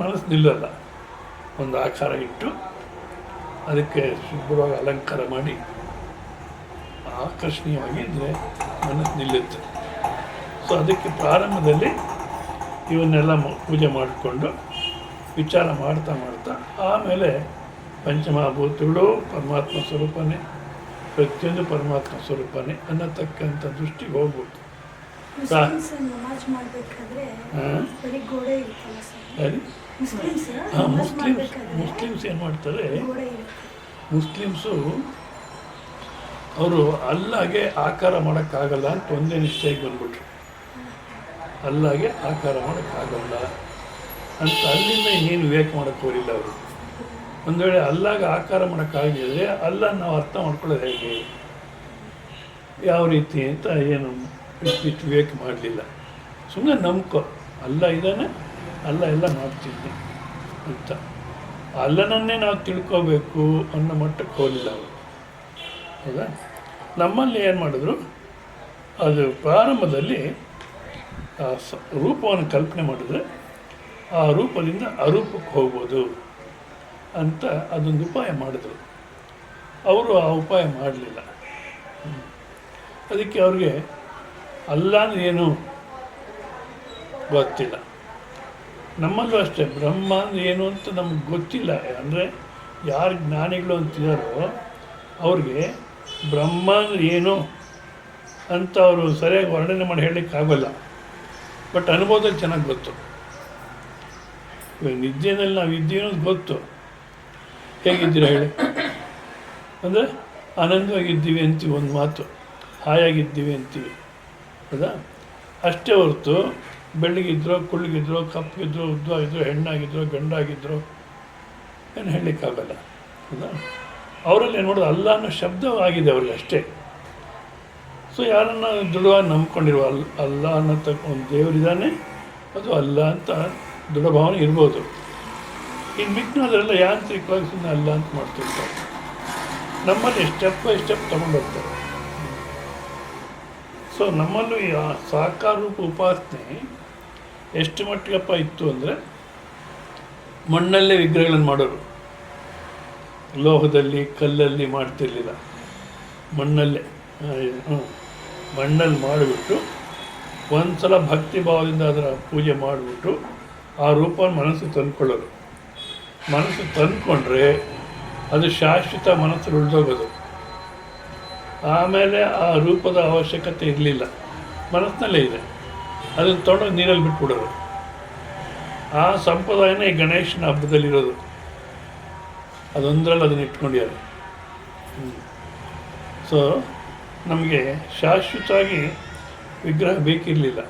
ಮನಸ್ಸು ನಿಲ್ಲಲ್ಲ. ಒಂದು ಆಕಾರ ಇಟ್ಟು ಅದಕ್ಕೆ ಶುಭ್ರವಾಗಿ ಅಲಂಕಾರ ಮಾಡಿ ಆಕರ್ಷಣೀಯವಾಗಿ ಇದ್ದರೆ ಮನಸ್ಸು ನಿಲ್ಲುತ್ತೆ. ಸೊ ಅದಕ್ಕೆ ಪ್ರಾರಂಭದಲ್ಲಿ ಇವನ್ನೆಲ್ಲ ಪೂಜೆ ಮಾಡಿಕೊಂಡು ವಿಚಾರ ಮಾಡ್ತಾ ಮಾಡ್ತಾ ಆಮೇಲೆ ಪಂಚಮಹಾಭೂತಗಳು ಪರಮಾತ್ಮ ಸ್ವರೂಪನೇ, ಪ್ರತಿಯೊಂದು ಪರಮಾತ್ಮ ಸ್ವರೂಪನೇ ಅನ್ನತಕ್ಕಂಥ ದೃಷ್ಟಿಗೆ ಹೋಗ್ಬೇಕು. ಮುಸ್ಲಿಮ್ಸ್ ನಮಾಜ್ ಮಾಡಬೇಕಾದ್ರೆ ಬರೀ ಗೋಡೆ ಇರುತ್ತಲ್ಲ ಸರ್? ಮುಸ್ಲಿಮ್ಸ್ ಏನು ಮಾಡ್ತಾರೆ, ಗೋಡೆ ಇರುತ್ತೆ. ಮುಸ್ಲಿಮ್ಸು ಅವರು ಅಲ್ಲಾಗೆ ಆಕಾರ ಮಾಡೋಕ್ಕಾಗಲ್ಲ ಅಂತ ಒಂದೇ ನಿಶ್ಚಯಕ್ಕೆ ಬಂದ್ಬಿಟ್ರು. ಅಲ್ಲಾಗೆ ಆಕಾರ ಮಾಡೋಕ್ಕಾಗಲ್ಲ ಅಂತ ಅಲ್ಲಿಂದ ಇನ್ನೇನು ವಿವೇಕ ಮಾಡೋಕ್ಕೆ ಹೋಗಿಲ್ಲ ಅವರು. ಒಂದು ವೇಳೆ ಅಲ್ಲಾಗ ಆಕಾರ ಮಾಡೋಕ್ಕಾಗಿದ್ರೆ ಅಲ್ಲ ನಾವು ಅರ್ಥ ಮಾಡ್ಕೊಳ್ಳೋದು ಹೇಗೆ, ಯಾವ ರೀತಿ ಅಂತ ಏನು ಇಷ್ಟು ವಿವೇಕ ಮಾಡಲಿಲ್ಲ. ಸುಮ್ಮನೆ ನಂಬ್ಕೊ, ಅಲ್ಲ ಇದ್ದಾನೆ, ಅಲ್ಲ ಎಲ್ಲ ಮಾಡ್ತಿದ್ದೆ ಅಂತ. ಅಲ್ಲನನ್ನೇ ನಾವು ತಿಳ್ಕೋಬೇಕು ಅನ್ನೋ ಮಟ್ಟಕ್ಕೆ ಹೋಗಲಿಲ್ಲ ಅವರು. ಹೌದಾ? ನಮ್ಮಲ್ಲಿ ಏನು ಮಾಡಿದ್ರು, ಅದು ಪ್ರಾರಂಭದಲ್ಲಿ ರೂಪವನ್ನು ಕಲ್ಪನೆ ಮಾಡಿದ್ರೆ ಆ ರೂಪದಿಂದ ಅರೂಪಕ್ಕೆ ಹೋಗ್ಬೋದು ಅಂತ ಅದೊಂದು ಉಪಾಯ ಮಾಡಿದ್ರು. ಅವರು ಆ ಉಪಾಯ ಮಾಡಲಿಲ್ಲ. ಅದಕ್ಕೆ ಅವ್ರಿಗೆ ಅಲ್ಲ ಅಂದ್ರೆ ಏನು ಗೊತ್ತಿಲ್ಲ. ನಮ್ಮಲ್ಲೂ ಅಷ್ಟೇ ಬ್ರಹ್ಮ ಅಂದ್ರೆ ಏನು ಅಂತ ನಮ್ಗೆ ಗೊತ್ತಿಲ್ಲ. ಅಂದರೆ ಯಾರು ಜ್ಞಾನಿಗಳು ಅಂತಿದ್ದಾರೋ ಅವ್ರಿಗೆ ಬ್ರಹ್ಮ ಅಂದ್ರೆ ಏನು ಅಂತ ಅವರು ಸರಿಯಾಗಿ ವರ್ಣನೆ ಮಾಡಿ ಹೇಳಲಿಕ್ಕಾಗಲ್ಲ. ಬಟ್ ಅನುಭವದಲ್ಲಿ ಚೆನ್ನಾಗಿ ಗೊತ್ತು. ಇವಾಗ ನಿದ್ದೆಯಲ್ಲಿ ನಾವು ಇದ್ದೀವಿ ಅನ್ನೋದು ಗೊತ್ತು. ಹೇಗಿದ್ದೀರ ಹೇಳಿ ಅಂದರೆ ಆನಂದವಾಗಿದ್ದೀವಿ ಅಂತೀವಿ, ಒಂದು ಮಾತು ಹಾಯಾಗಿದ್ದೀವಿ ಅಂತೀವಿ. ಹೌದಾ? ಅಷ್ಟೇ ಹೊರತು ಬೆಳ್ಳಗಿದ್ರೋ ಕುಳ್ಳಗಿದ್ರೋ ಕಪ್ಪಗಿದ್ರೋ ಉದ್ದವಾಗಿದ್ರೋ ಹೆಣ್ಣಾಗಿದ್ರೋ ಗಂಡಾಗಿದ್ರೋ ಏನು ಹೇಳಲಿಕ್ಕಾಗಲ್ಲ. ಹೌದಾ? ಅವರಲ್ಲಿ ಏನು ಮಾಡೋದು, ಅಲ್ಲ ಅನ್ನೋ ಶಬ್ದವಾಗಿದೆ ಅವ್ರಿಗೆ ಅಷ್ಟೇ. ಸೊ ಯಾರನ್ನು ದೃಢವಾಗಿ ನಂಬ್ಕೊಂಡಿರುವ ಅಲ್ಲ ಅನ್ನತಕ್ಕ ಒಂದು ದೇವರಿದ್ದಾನೆ, ಅದು ಅಲ್ಲ ಅಂತ ದೃಢ ಭಾವನೆ ಇರ್ಬೋದು. ಇನ್ನು ಮಿಕ್ಕಿನೋದ್ರೆಲ್ಲ ಯಾಂತ್ರಿಕವಾಗಿ ಸುಮ್ಮನೆ ಅಲ್ಲ ಅಂತ ಮಾಡ್ತಿರ್ತಾರೆ. ನಮ್ಮಲ್ಲಿ ಸ್ಟೆಪ್ ಬೈ ಸ್ಟೆಪ್ ತೊಗೊಂಡೋಗ್ತಾರೆ. ಸೊ ನಮ್ಮಲ್ಲೂ ಈ ಸಾಕಾರ ರೂಪ ಉಪಾಸನೆ ಎಷ್ಟು ಮಟ್ಟಿಗಪ್ಪ ಇತ್ತು ಅಂದರೆ, ಮಣ್ಣಲ್ಲೇ ವಿಗ್ರಹಗಳನ್ನು ಮಾಡೋರು, ಲೋಹದಲ್ಲಿ ಕಲ್ಲಲ್ಲಿ ಮಾಡ್ತಿರ್ಲಿಲ್ಲ. ಮಣ್ಣಲ್ಲೇ ಮಣ್ಣಲ್ಲಿ ಮಾಡಿಬಿಟ್ಟು ಒಂದು ಸಲ ಭಕ್ತಿ ಭಾವದಿಂದ ಅದರ ಪೂಜೆ ಮಾಡಿಬಿಟ್ಟು ಆ ರೂಪವನ್ನು ಮನಸ್ಸು ತಂದ್ಕೊಳ್ಳೋರು. ಮನಸ್ಸು ತಂದ್ಕೊಂಡ್ರೆ ಅದು ಶಾಶ್ವತ ಮನಸ್ಸು ಉಳಿದೋಗೋದು. ಆಮೇಲೆ ಆ ರೂಪದ ಅವಶ್ಯಕತೆ ಇರಲಿಲ್ಲ, ಮನಸ್ಸಿನಲ್ಲೇ ಇದೆ, ಅದನ್ನು ತೊಗೊಂಡು ನೀರಲ್ಲಿ ಬಿಟ್ಬಿಡೋರು. ಆ ಸಂಪ್ರದಾಯನೇ ಈ ಗಣೇಶನ ಹಬ್ಬದಲ್ಲಿರೋದು. ಅದೊಂದರಲ್ಲಿ ಅದನ್ನು ಇಟ್ಕೊಂಡಿದ್ದಾರೆ. ಸೊ ನಮಗೆ ಶಾಶ್ವತವಾಗಿ ವಿಗ್ರಹ ಬೇಕಿರಲಿಲ್ಲ.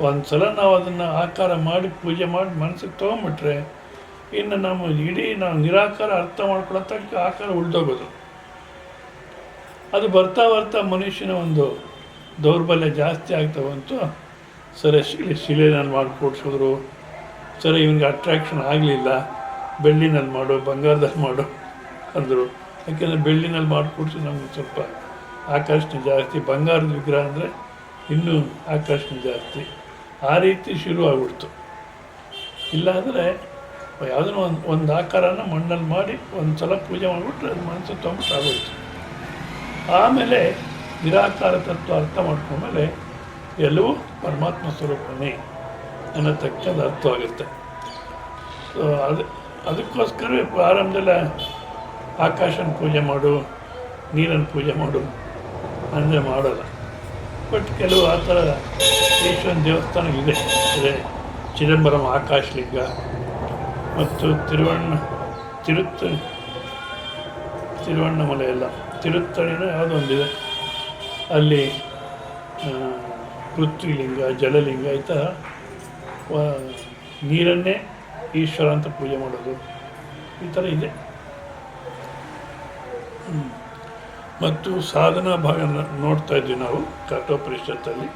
ಒಂದು ಸಲ ನಾವು ಅದನ್ನು ಆಕಾರ ಮಾಡಿ ಪೂಜೆ ಮಾಡಿ ಮನಸ್ಸಿಗೆ ತೊಗೊಂಬಿಟ್ರೆ ಇನ್ನು ನಾವು ನಾವು ನಿರಾಕಾರ ಅರ್ಥ ಮಾಡ್ಕೊಳ್ಳೋ ತನಕ ಆಕಾರ ಉಳ್ದೋಗೋದು. ಅದು ಬರ್ತಾ ಬರ್ತಾ ಮನುಷ್ಯನ ಒಂದು ದೌರ್ಬಲ್ಯ ಜಾಸ್ತಿ ಆಗ್ತಾ ಬಂತು. ಸರಿ ಶಿಲೆನಲ್ಲಿ ಮಾಡಿ ಕೊಡ್ಸಿದ್ರು, ಸರಿ ಇವನಿಗೆ ಅಟ್ರಾಕ್ಷನ್ ಆಗಲಿಲ್ಲ, ಬೆಳ್ಳಿನಲ್ಲಿ ಮಾಡು, ಬಂಗಾರದಲ್ಲಿ ಮಾಡು ಅಂದರು. ಯಾಕೆಂದರೆ ಬೆಳ್ಳಿನಲ್ಲಿ ಮಾಡಿಕೊಡ್ಸಿ ನಮಗೆ ಸ್ವಲ್ಪ ಆಕರ್ಷಣೆ ಜಾಸ್ತಿ, ಬಂಗಾರದ ವಿಗ್ರಹ ಅಂದರೆ ಇನ್ನೂ ಆಕರ್ಷಣೆ ಜಾಸ್ತಿ. ಆ ರೀತಿ ಶುರು ಆಗ್ಬಿಡ್ತು. ಇಲ್ಲಾಂದರೆ ಯಾವುದನ್ನೋ ಒಂದು ಆಕಾರನ ಮಣ್ಣಲ್ಲಿ ಮಾಡಿ ಒಂದು ಸಲ ಪೂಜೆ ಮಾಡಿಬಿಟ್ರೆ ಅದು ಮನಸ್ಸು ತೊಗೊಂಬಿಟ್ಟು ಆಗೋಯ್ತು. ಆಮೇಲೆ ನಿರಾಕಾರ ತತ್ವ ಅರ್ಥ ಮಾಡ್ಕೊಂಡ್ಮೇಲೆ ಎಲ್ಲವೂ ಪರಮಾತ್ಮ ಸ್ವರೂಪನೇ ಅನ್ನತಕ್ಕದ್ದು ಅರ್ಥವಾಗುತ್ತೆ. ಸೊ ಅದಕ್ಕೋಸ್ಕರವೇ ಪ್ರಾರಂಭದಲ್ಲ ಆಕಾಶನ ಪೂಜೆ ಮಾಡು, ನೀರನ್ನು ಪೂಜೆ ಮಾಡು ಅಂದರೆ ಮಾಡೋಲ್ಲ. ಬಟ್ ಕೆಲವು ಆ ಥರ ಈಶ್ವರನ ದೇವಸ್ಥಾನ ಇದೆ. ಚಿದಂಬರಂ ಆಕಾಶಲಿಂಗ ಮತ್ತು ತಿರುವಣ್ಣಮಲೆ ಎಲ್ಲ ತಿರುತ್ತಣಿನ ಯಾವುದೋ ಒಂದಿದೆ, ಅಲ್ಲಿ ಪೃಥ್ವಿಲಿಂಗ, ಜಲಲಿಂಗ ಈ ಥರ ನೀರನ್ನೇ ಈಶ್ವರ ಅಂತ ಪೂಜೆ ಮಾಡೋದು ಈ ಥರ ಇದೆ. ಮತ್ತು ಸಾಧನಾ ಭಾಗ ನೋಡ್ತಾ ಇದ್ವಿ ನಾವು ಕಠೋಪನಿಷತ್ತಲ್ಲಿ.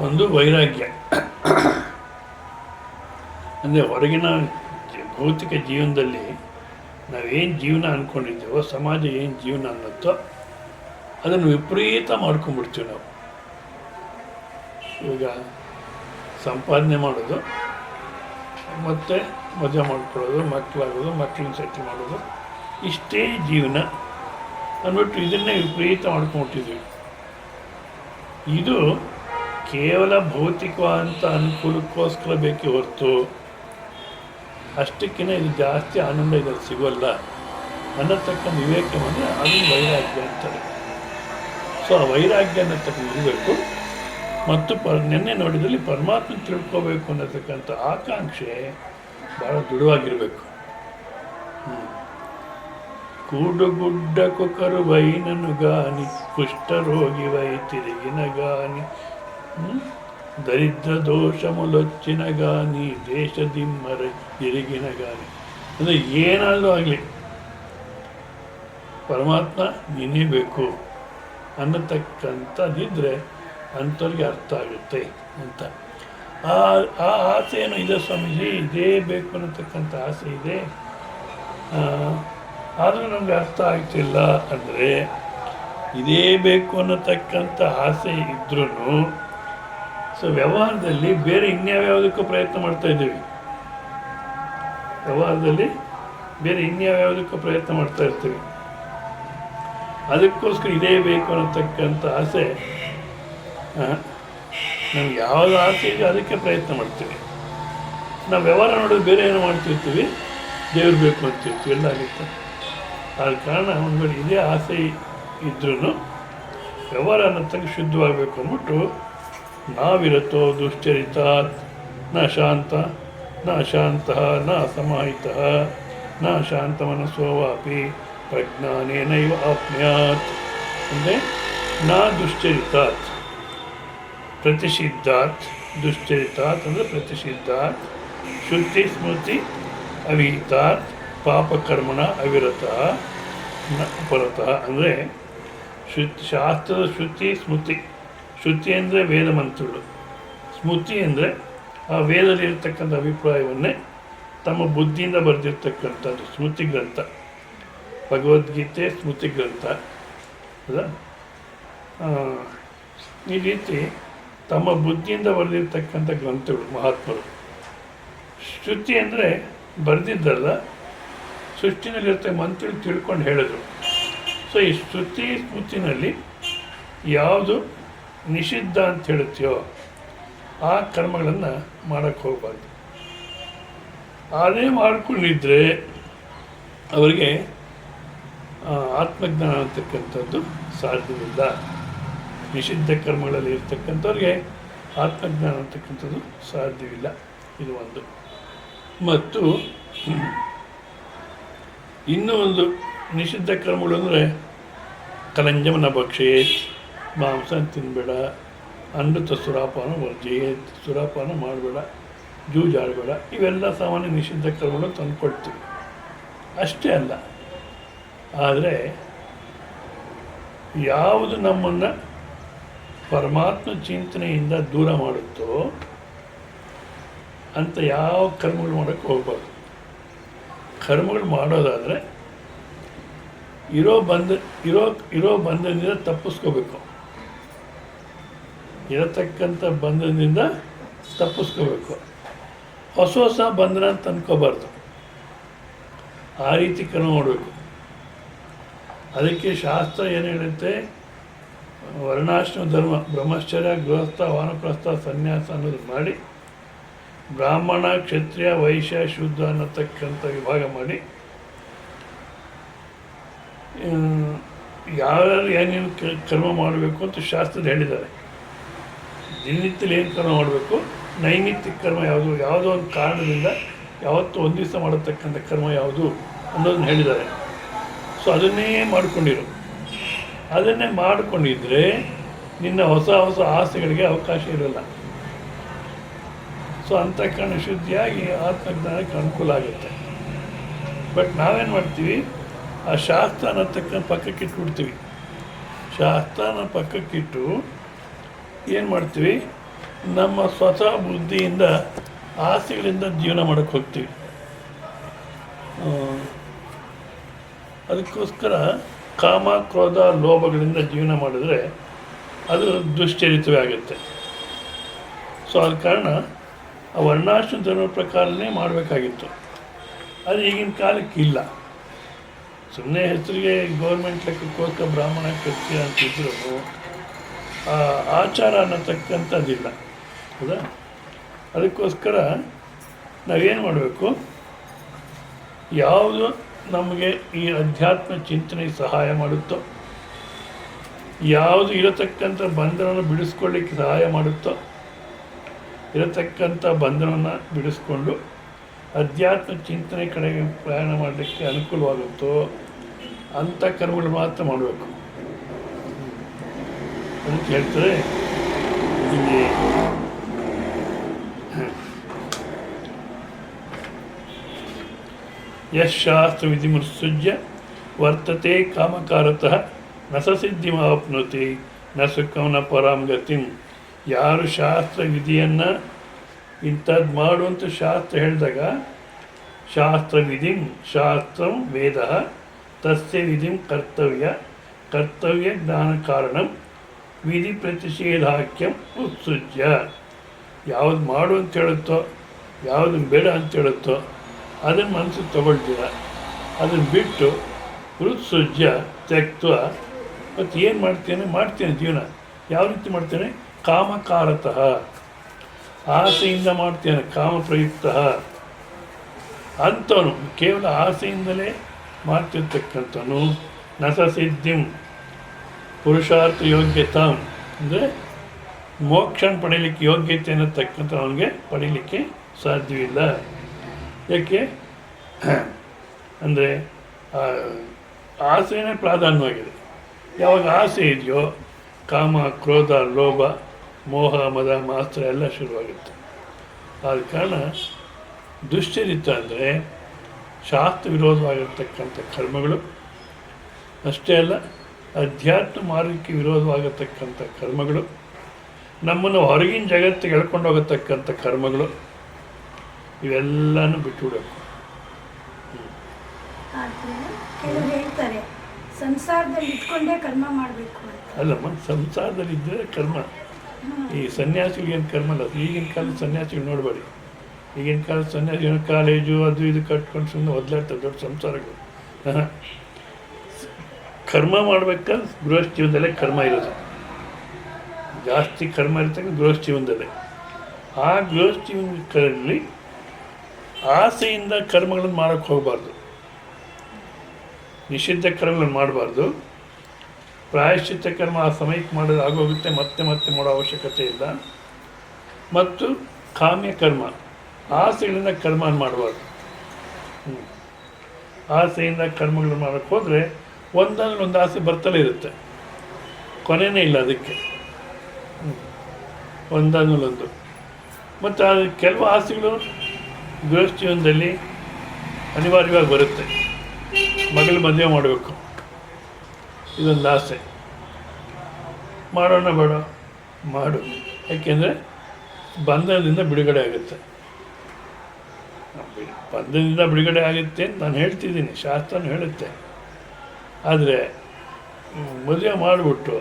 ಒಂದು ವೈರಾಗ್ಯ ಅಂದರೆ ಹೊರಗಿನ ಭೌತಿಕ ಜೀವನದಲ್ಲಿ ನಾವೇನು ಜೀವನ ಅಂದ್ಕೊಂಡಿದ್ದೇವೋ, ಸಮಾಜ ಏನು ಜೀವನ ಅನ್ನತ್ತೋ ಅದನ್ನು ವಿಪರೀತ ಮಾಡ್ಕೊಂಡ್ಬಿಡ್ತೀವಿ ನಾವು. ಈಗ ಸಂಪಾದನೆ ಮಾಡೋದು, ಮತ್ತು ಮದುವೆ ಮಾಡ್ಕೊಳ್ಳೋದು, ಮಕ್ಕಳಾಗೋದು, ಮಕ್ಕಳನ್ನ ಸೆಟ್ಲ್ ಮಾಡೋದು, ಇಷ್ಟೇ ಜೀವನ ಅಂದ್ಬಿಟ್ಟು ಇದನ್ನೇ ವಿಪರೀತ ಮಾಡ್ಕೊಂಡ್ಬಿಟ್ಟಿದ್ವಿ. ಇದು ಕೇವಲ ಭೌತಿಕವಾದಂಥ ಅನುಕೂಲಕ್ಕೋಸ್ಕರ ಬೇಕೇ ಹೊರತು ಅಷ್ಟಕ್ಕಿಂತ ಇದು ಜಾಸ್ತಿ ಆನಂದ ಇದರಲ್ಲಿ ಸಿಗೋಲ್ಲ ಅನ್ನತಕ್ಕಂಥ ವಿವೇಕ ಬಂದರೆ ಅದು ವೈರಾಗ್ಯ ಅಂತಾರೆ. ಸೊ ಆ ವೈರಾಗ್ಯ ಅನ್ನತಕ್ಕಂಥ ಇರಬೇಕು. ಮತ್ತು ನೆನ್ನೆ ನೋಡಿದಲ್ಲಿ ಪರಮಾತ್ಮ ತಿಳ್ಕೋಬೇಕು ಅನ್ನತಕ್ಕಂಥ ಆಕಾಂಕ್ಷೆ ಭಾಳ ದೃಢವಾಗಿರಬೇಕು. ಕೂಡುಗುಡ್ಡ ಕೊಕರು ವೈನನು ಗಾನಿ, ಕುಷ್ಠರೋಗಿ ವೈ ತಿರುಗಿನ ಗಾನಿ, ದರಿದ್ರ ದೋಷ ಮುಲೊಚ್ಚಿನ ಗಾನಿ, ದೇಶದಿಮ್ಮರ ತಿರುಗಿನ ಗಾನಿ. ಅಂದರೆ ಏನಾದರೂ ಆಗಲಿ ಪರಮಾತ್ಮ ನೀನೇ ಬೇಕು ಅನ್ನತಕ್ಕಂಥದ್ದಿದ್ದರೆ ಅಂಥವ್ರಿಗೆ ಅರ್ಥ ಆಗುತ್ತೆ ಅಂತ. ಆ ಆಸೆ ಏನೋ ಇದೆ ಸ್ವಾಮೀಜಿ, ಇದೇ ಬೇಕು ಅನ್ನತಕ್ಕಂಥ ಆಸೆ ಇದೆ, ಆದರೂ ನಮಗೆ ಅರ್ಥ ಆಗ್ತಿಲ್ಲ ಅಂದರೆ ಇದೇ ಬೇಕು ಅನ್ನತಕ್ಕಂಥ ಆಸೆ ಇದ್ರೂ ಸೊ ವ್ಯವಹಾರದಲ್ಲಿ ಬೇರೆ ಇನ್ಯಾವ್ಯಾವುದಕ್ಕೂ ಪ್ರಯತ್ನ ಮಾಡ್ತಾ ಇದ್ದೀವಿ. ವ್ಯವಹಾರದಲ್ಲಿ ಬೇರೆ ಇನ್ಯಾವ್ಯಾವುದಕ್ಕೂ ಪ್ರಯತ್ನ ಮಾಡ್ತಾ ಇರ್ತೀವಿ. ಅದಕ್ಕೋಸ್ಕರ ಇದೇ ಬೇಕು ಅನ್ನತಕ್ಕಂಥ ಆಸೆ, ನಮ್ಗೆ ಯಾವುದು ಆಸೆ ಇದೆ ಅದಕ್ಕೆ ಪ್ರಯತ್ನ ಮಾಡ್ತೀವಿ. ನಾವು ವ್ಯವಹಾರ ನೋಡೋದು ಬೇರೆ ಏನೋ ಮಾಡ್ತಿರ್ತೀವಿ, ದೇವ್ರು ಬೇಕು ಅಂತಿರ್ತೀವಿ, ಎಲ್ಲ ಆಗುತ್ತೆ. ಆದ ಕಾರಣ ಒಂದು ವೇಳೆ ಇದೇ ಆಸೆ ಇದ್ರೂ ವ್ಯವಹಾರ ಅನ್ನತಕ್ಕ ಶುದ್ಧವಾಗಬೇಕು ಅಂದ್ಬಿಟ್ಟು ನಾವಿರತೋ ದುಶ್ಚರಿತಾತ್ ನ ಶಾಂತ ನ ಅಶಾಂತಃ ನ ಅಸಮಾಹಿತಃ ನ ಶಾಂತ ಮನಸ್ಸೋ ವಾಪಿ ಪ್ರಜ್ಞಾನೇನೈವ ಆಪ್ನುಯಾತ್. ಅಂದರೆ ನಾ ದುಶ್ಚರಿತಾತ್ ಪ್ರತಿಷಿದ್ಧಾತ್, ದುಶ್ಚರಿತಾತ್ ಅಂದರೆ ಪ್ರತಿಷಿದ್ಧಾತ್, ಶುದ್ಧಿ ಸ್ಮೃತಿ ಅವಿಹಿತಾತ್, ಪಾಪಕರ್ಮಣ ಅವಿರತಃ ನ ಪರತಃ. ಅಂದರೆ ಶಾಸ್ತ್ರದ ಶ್ರುತಿ ಸ್ಮೃತಿ. ಶ್ರುತಿ ಅಂದರೆ ವೇದ ಮಂತ್ರಗಳು, ಸ್ಮೃತಿ ಅಂದರೆ ಆ ವೇದದಲ್ಲಿರ್ತಕ್ಕಂಥ ಅಭಿಪ್ರಾಯವನ್ನೇ ತಮ್ಮ ಬುದ್ಧಿಯಿಂದ ಬರೆದಿರ್ತಕ್ಕಂಥದ್ದು ಸ್ಮೃತಿ ಗ್ರಂಥ. ಭಗವದ್ಗೀತೆ ಸ್ಮೃತಿ ಗ್ರಂಥ ಅಲ್ಲ. ಈ ರೀತಿ ತಮ್ಮ ಬುದ್ಧಿಯಿಂದ ಬರೆದಿರ್ತಕ್ಕಂಥ ಗ್ರಂಥಗಳು ಮಹಾತ್ಮರು. ಶ್ರುತಿ ಅಂದರೆ ಬರೆದಿದ್ದಲ್ಲ, ಸೃಷ್ಟಿನಲ್ಲಿರ್ತಕ್ಕ ಮಂತ್ರಗಳು ತಿಳ್ಕೊಂಡು ಹೇಳಿದ್ರು. ಸೊ ಈ ಶ್ರುತಿ ಸ್ಮೃತಿನಲ್ಲಿ ಯಾವುದು ನಿಷಿದ್ಧ ಅಂತ ಹೇಳುತ್ತೆಯೋ ಆ ಕರ್ಮಗಳನ್ನು ಮಾಡೋಕ್ಕೆ ಹೋಗಬಾರ್ದು. ಅದೇ ಮಾಡಿಕೊಂಡಿದ್ರೆ ಅವರಿಗೆ ಆತ್ಮಜ್ಞಾನ ಅಂತಕ್ಕಂಥದ್ದು ಸಾಧ್ಯವಿಲ್ಲ. ನಿಷಿದ್ಧ ಕರ್ಮಗಳಲ್ಲಿ ಇರ್ತಕ್ಕಂಥವ್ರಿಗೆ ಆತ್ಮಜ್ಞಾನ ಅಂತಕ್ಕಂಥದ್ದು ಸಾಧ್ಯವಿಲ್ಲ. ಇದು ಒಂದು. ಮತ್ತು ಇನ್ನೂ ಒಂದು ನಿಷಿದ್ಧ ಕರ್ಮಗಳು ಅಂದರೆ ಕಲಂಜಮನ ಭಕ್ಷೇತ್, ಮಾಂಸ ತಿನ್ನಬೇಡ, ಅಮೃತ ಸುರಾಪಾನ ವರ್ಜಯೇತ್, ಸುರಾಪಾನ ಮಾಡಬೇಡ, ಜೂಜಾಡಬೇಡ, ಇವೆಲ್ಲ ಸಾಮಾನ್ಯ ನಿಷಿದ್ಧ ಕರ್ಮಗಳು ತಂದುಕೊಳ್ತೀವಿ. ಅಷ್ಟೇ ಅಲ್ಲ, ಆದರೆ ಯಾವುದು ನಮ್ಮನ್ನು ಪರಮಾತ್ಮ ಚಿಂತನೆಯಿಂದ ದೂರ ಮಾಡುತ್ತೋ ಅಂತ ಯಾವ ಕರ್ಮಗಳು ಮಾಡೋಕ್ಕೆ ಹೋಗ್ಬಾರ್ದು. ಕರ್ಮಗಳು ಮಾಡೋದಾದರೆ ಇರೋ ಬಂಧನದಿಂದ ತಪ್ಪಿಸ್ಕೋಬೇಕು. ಇರತಕ್ಕಂಥ ಬಂಧನದಿಂದ ತಪ್ಪಿಸ್ಕೋಬೇಕು. ಹೊಸ ಬಂಧನ ತಂದ್ಕೋಬಾರ್ದು. ಆ ರೀತಿ ಕರ್ಮ ಮಾಡಬೇಕು. ಅದಕ್ಕೆ ಶಾಸ್ತ್ರ ಏನು ಹೇಳುತ್ತೆ, ವರ್ಣಾಶ್ರಮ ಧರ್ಮ, ಬ್ರಹ್ಮಚರ್ಯ, ಗೃಹಸ್ಥ, ವಾನಪ್ರಸ್ಥ, ಸನ್ಯಾಸ ಅನ್ನೋದು ಮಾಡಿ, ಬ್ರಾಹ್ಮಣ, ಕ್ಷತ್ರಿಯ, ವೈಶ್ಯ, ಶೂದ್ರ ಅನ್ನತಕ್ಕಂಥ ವಿಭಾಗ ಮಾಡಿ, ಯಾರ್ಯಾರು ಏನೇನು ಕರ್ಮ ಮಾಡಬೇಕು ಅಂತ ಶಾಸ್ತ್ರದಲ್ಲಿ ಹೇಳಿದ್ದಾರೆ. ದಿನನಿತ್ಯದಲ್ಲಿ ಏನು ಕರ್ಮ ಮಾಡಬೇಕು, ನೈಮಿತ್ತಿಕ ಕರ್ಮ ಯಾವುದು, ಯಾವುದೋ ಒಂದು ಕಾರಣದಿಂದ ಯಾವತ್ತೂ ಒಂದು ದಿವಸ ಮಾಡತಕ್ಕಂಥ ಕರ್ಮ ಯಾವುದು ಅನ್ನೋದನ್ನ ಹೇಳಿದ್ದಾರೆ. ಸೊ ಅದನ್ನೇ ಮಾಡಿಕೊಂಡಿರು. ಅದನ್ನೇ ಮಾಡಿಕೊಂಡಿದ್ರೆ ನಿನ್ನ ಹೊಸ ಆಸೆಗಳಿಗೆ ಅವಕಾಶ ಇರಲ್ಲ. ಸೊ ಅಂತಃಕರಣ ಶುದ್ಧಿಯಾಗಿ ಆತ್ಮಜ್ಞಾನಕ್ಕೆ ಅನುಕೂಲ ಆಗುತ್ತೆ. ಬಟ್ ನಾವೇನು ಮಾಡ್ತೀವಿ, ಆ ಶಾಸ್ತ್ರ ಅನ್ನತಕ್ಕಂಥ ಪಕ್ಕಕ್ಕಿಟ್ಬಿಡ್ತೀವಿ. ಶಾಸ್ತ್ರನ ಪಕ್ಕಕ್ಕಿಟ್ಟು ಏನು ಮಾಡ್ತೀವಿ, ನಮ್ಮ ಸ್ವತಃ ಬುದ್ಧಿಯಿಂದ ಆಸೆಗಳಿಂದ ಜೀವನ ಮಾಡೋಕ್ಕೆ ಹೋಗ್ತೀವಿ. ಅದಕ್ಕೋಸ್ಕರ ಕಾಮ, ಕ್ರೋಧ, ಲೋಭಗಳಿಂದ ಜೀವನ ಮಾಡಿದ್ರೆ ಅದು ದುಶ್ಚರಿತವೇ ಆಗುತ್ತೆ. ಸೊ ಆದ ಕಾರಣ ಆ ವರ್ಣಾಶ್ರಮ ಧರ್ಮ ಪ್ರಕಾರನೇ ಮಾಡಬೇಕಾಗಿತ್ತು. ಅದು ಈಗಿನ ಕಾಲಕ್ಕೆ ಇಲ್ಲ. ಸುಮ್ಮನೆ ಹೆಸರಿಗೆ ಗೌರ್ಮೆಂಟ್ ಲೆಕ್ಕಕ್ಕೋಸ್ಕರ ಬ್ರಾಹ್ಮಣ, ಕ್ಷತ್ರಿಯ ಅಂತಿದ್ರು ಆಚಾರ ಅನ್ನತಕ್ಕಂಥದ್ದಿಲ್ಲ. ಹೌದಾ? ಅದಕ್ಕೋಸ್ಕರ ನಾವೇನು ಮಾಡಬೇಕು, ಯಾವುದು ನಮಗೆ ಈ ಅಧ್ಯಾತ್ಮ ಚಿಂತನೆಗೆ ಸಹಾಯ ಮಾಡುತ್ತೋ, ಯಾವುದು ಇರತಕ್ಕಂಥ ಬಂಧನವನ್ನು ಬಿಡಿಸ್ಕೊಳ್ಳಿಕ್ಕೆ ಸಹಾಯ ಮಾಡುತ್ತೋ, ಇರತಕ್ಕಂಥ ಬಂಧನವನ್ನು ಬಿಡಿಸ್ಕೊಂಡು ಅಧ್ಯಾತ್ಮ ಚಿಂತನೆ ಕಡೆಗೆ ಪ್ರಯಾಣ ಮಾಡಲಿಕ್ಕೆ ಅನುಕೂಲವಾಗುತ್ತೋ ಅಂಥ ಕರ್ಮಗಳು ಮಾತ್ರ ಮಾಡಬೇಕು. ಅದಕ್ಕೆ ಹೇಳ್ತಾರೆ ಇಲ್ಲಿ ಯಶಾಸ್ತ್ರ ವಿಧಿಮುತ್ಸೃಜ್ಯ ವರ್ತತೆ ಕಾಮಕಾರತಃ ನ ಸ ಸಿದ್ಧಿಮಾಪ್ನೋತಿ ನ ಸುಖಂ ನ ಪರಾಂ ಗತಿಂ. ಯಾರು ಶಾಸ್ತ್ರ ವಿಧಿಯನ್ನು ಇಂಥದ್ದು ಮಾಡುವಂಥ ಶಾಸ್ತ್ರ ಹೇಳಿದಾಗ, ಶಾಸ್ತ್ರ ವಿಧಿಂ ಶಾಸ್ತ್ರಂ ವೇದ ತಸ್ಯ ವಿಧಿಂ ಕರ್ತವ್ಯ ಜ್ಞಾನ ಕಾರಣಂ ವಿಧಿ ಪ್ರತಿಷೇಧಾಖ್ಯಂ ಉತ್ಸೃಜ್ಯ. ಯಾವುದು ಮಾಡು ಅಂತ ಹೇಳುತ್ತೋ, ಯಾವುದು ಬೇಡ ಅಂತ ಹೇಳುತ್ತೋ ಅದನ್ನು ಮನಸ್ಸಿಗೆ ತಗೊಳ್ತೀರ. ಅದನ್ನು ಬಿಟ್ಟು ಉತ್ಸೃಜ್ಯ ತ್ಯಕ್ತ್ವ ಮತ್ತು ಏನು ಮಾಡ್ತೇನೆ ಜೀವನ ಯಾವ ರೀತಿ ಮಾಡ್ತೇನೆ, ಕಾಮಕಾರತಃ ಆಸೆಯಿಂದ ಮಾಡ್ತೇನೆ, ಕಾಮಪ್ರಯುಕ್ತ ಅಂಥವನು, ಕೇವಲ ಆಸೆಯಿಂದಲೇ ಮಾಡ್ತಿರ್ತಕ್ಕಂಥವನು ನಸ ಸಿದ್ಧಿಂ ಪುರುಷಾರ್ಥ ಯೋಗ್ಯತಾ ಅಂದರೆ ಮೋಕ್ಷನ ಪಡೀಲಿಕ್ಕೆ ಯೋಗ್ಯತೆ ಅನ್ನತಕ್ಕಂಥ ಅವನಿಗೆ ಪಡೀಲಿಕ್ಕೆ ಸಾಧ್ಯವಿಲ್ಲ. ಯಾಕೆ ಅಂದರೆ ಆಸೆನೇ ಪ್ರಾಧಾನ್ಯವಾಗಿದೆ. ಯಾವಾಗ ಆಸೆ ಇದೆಯೋ ಕಾಮ, ಕ್ರೋಧ, ಲೋಭ, ಮೋಹ, ಮದ, ಮಾಸ್ತ್ರ ಎಲ್ಲ ಶುರುವಾಗುತ್ತೆ. ಆದ ಕಾರಣ ದುಶ್ಚರಿತ ಅಂದರೆ ಶಾಸ್ತ್ರ ವಿರೋಧವಾಗಿರ್ತಕ್ಕಂಥ ಕರ್ಮಗಳು ಅಷ್ಟೇ ಅಲ್ಲ, ಅಧ್ಯಾತ್ಮ ಮಾರ್ಗಕ್ಕೆ ವಿರೋಧವಾಗಿರ್ತಕ್ಕಂಥ ಕರ್ಮಗಳು, ನಮ್ಮನ್ನು ಹೊರಗಿನ ಜಗತ್ತಿಗೆ ಎಳ್ಕೊಂಡು ಹೋಗತಕ್ಕಂಥ ಕರ್ಮಗಳು, ಇವೆಲ್ಲನೂ ಬಿಟ್ಟುಬಿಡಬೇಕು. ಕೆಲವರು ಹೇಳ್ತಾರೆ ಸಂಸಾರದಲ್ಲಿ ಇಟ್ಕೊಂಡೇ ಕರ್ಮ ಮಾಡಬೇಕು ಅಂತ. ಅಲ್ಲಮ್ಮ, ಸಂಸಾರದಲ್ಲಿ ಇದ್ದರೆ ಕರ್ಮ. ಈ ಸನ್ಯಾಸಿಗಳಿಗೇನು ಕರ್ಮ ಅಲ್ಲ. ಈಗಿನ ಕಾಲದ ಸನ್ಯಾಸಿಗಳು ನೋಡಬೇಡಿ. ಈಗಿನ ಕಾಲದ ಸನ್ಯಾಸಿಗಳು ಕಾಲೇಜು ಅದು ಇದು ಕಟ್ಕೊಂಡು ಸುಮ್ಮನೆ ಒದ್ಲಾಡ್ತಾರೆ ದೊಡ್ಡ ಸಂಸಾರಗಳು. ಕರ್ಮ ಮಾಡ್ಬೇಕಾದ್ರೆ ಗೃಹಸ್ಥ ಜೀವನದಲ್ಲೇ ಕರ್ಮ ಇರೋದು ಜಾಸ್ತಿ. ಕರ್ಮ ಇರ್ತಕ್ಕ ಗೃಹಸ್ಥ ಜೀವನದಲ್ಲೇ. ಆ ಗೃಹಸ್ಥ ಜೀವನದಲ್ಲಿ ಆಸೆಯಿಂದ ಕರ್ಮಗಳನ್ನು ಮಾಡೋಕ್ಕೆ ಹೋಗಬಾರ್ದು. ನಿಷಿದ್ಧ ಕರ್ಮಗಳನ್ನು ಮಾಡಬಾರ್ದು. ಪ್ರಾಯಶ್ಚಿತ್ತ ಕರ್ಮ ಆ ಸಮಯಕ್ಕೆ ಮಾಡೋದು ಆಗೋಗುತ್ತೆ, ಮತ್ತೆ ಮತ್ತೆ ಮಾಡೋ ಅವಶ್ಯಕತೆ ಇಲ್ಲ. ಮತ್ತು ಕಾಮ್ಯ ಕರ್ಮ, ಆಸೆಗಳಿಂದ ಕರ್ಮ ಮಾಡಬಾರ್ದು. ಆಸೆಯಿಂದ ಕರ್ಮಗಳು ಮಾಡೋಕ್ಕೆ ಹೋದರೆ ಒಂದಾದ್ಮೇಲೆ ಒಂದು ಆಸೆ ಬರ್ತಲೇ ಇರುತ್ತೆ, ಕೊನೆಯೇ ಇಲ್ಲ ಅದಕ್ಕೆ. ಒಂದಾದ್ಮೇಲೆ ಒಂದು. ಮತ್ತು ಅದು ಕೆಲವು ಆಸೆಗಳು ಗೃಹ ಜೀವನದಲ್ಲಿ ಅನಿವಾರ್ಯವಾಗಿ ಬರುತ್ತೆ. ಮಗಳು ಮದುವೆ ಮಾಡಬೇಕು, ಇದೊಂದು ಆಸೆ. ಮಾಡೋಣ ಬೇಡ, ಮಾಡು. ಯಾಕೆಂದರೆ ಬಂಧನದಿಂದ ಬಿಡುಗಡೆ ಆಗುತ್ತೆ. ಬಂಧನದಿಂದ ಬಿಡುಗಡೆ ಆಗುತ್ತೆ ಅಂತ ನಾನು ಹೇಳ್ತಿದ್ದೀನಿ, ಶಾಸ್ತ್ರನೂ ಹೇಳುತ್ತೆ. ಆದರೆ ಮದುವೆ ಮಾಡಿಬಿಟ್ಟು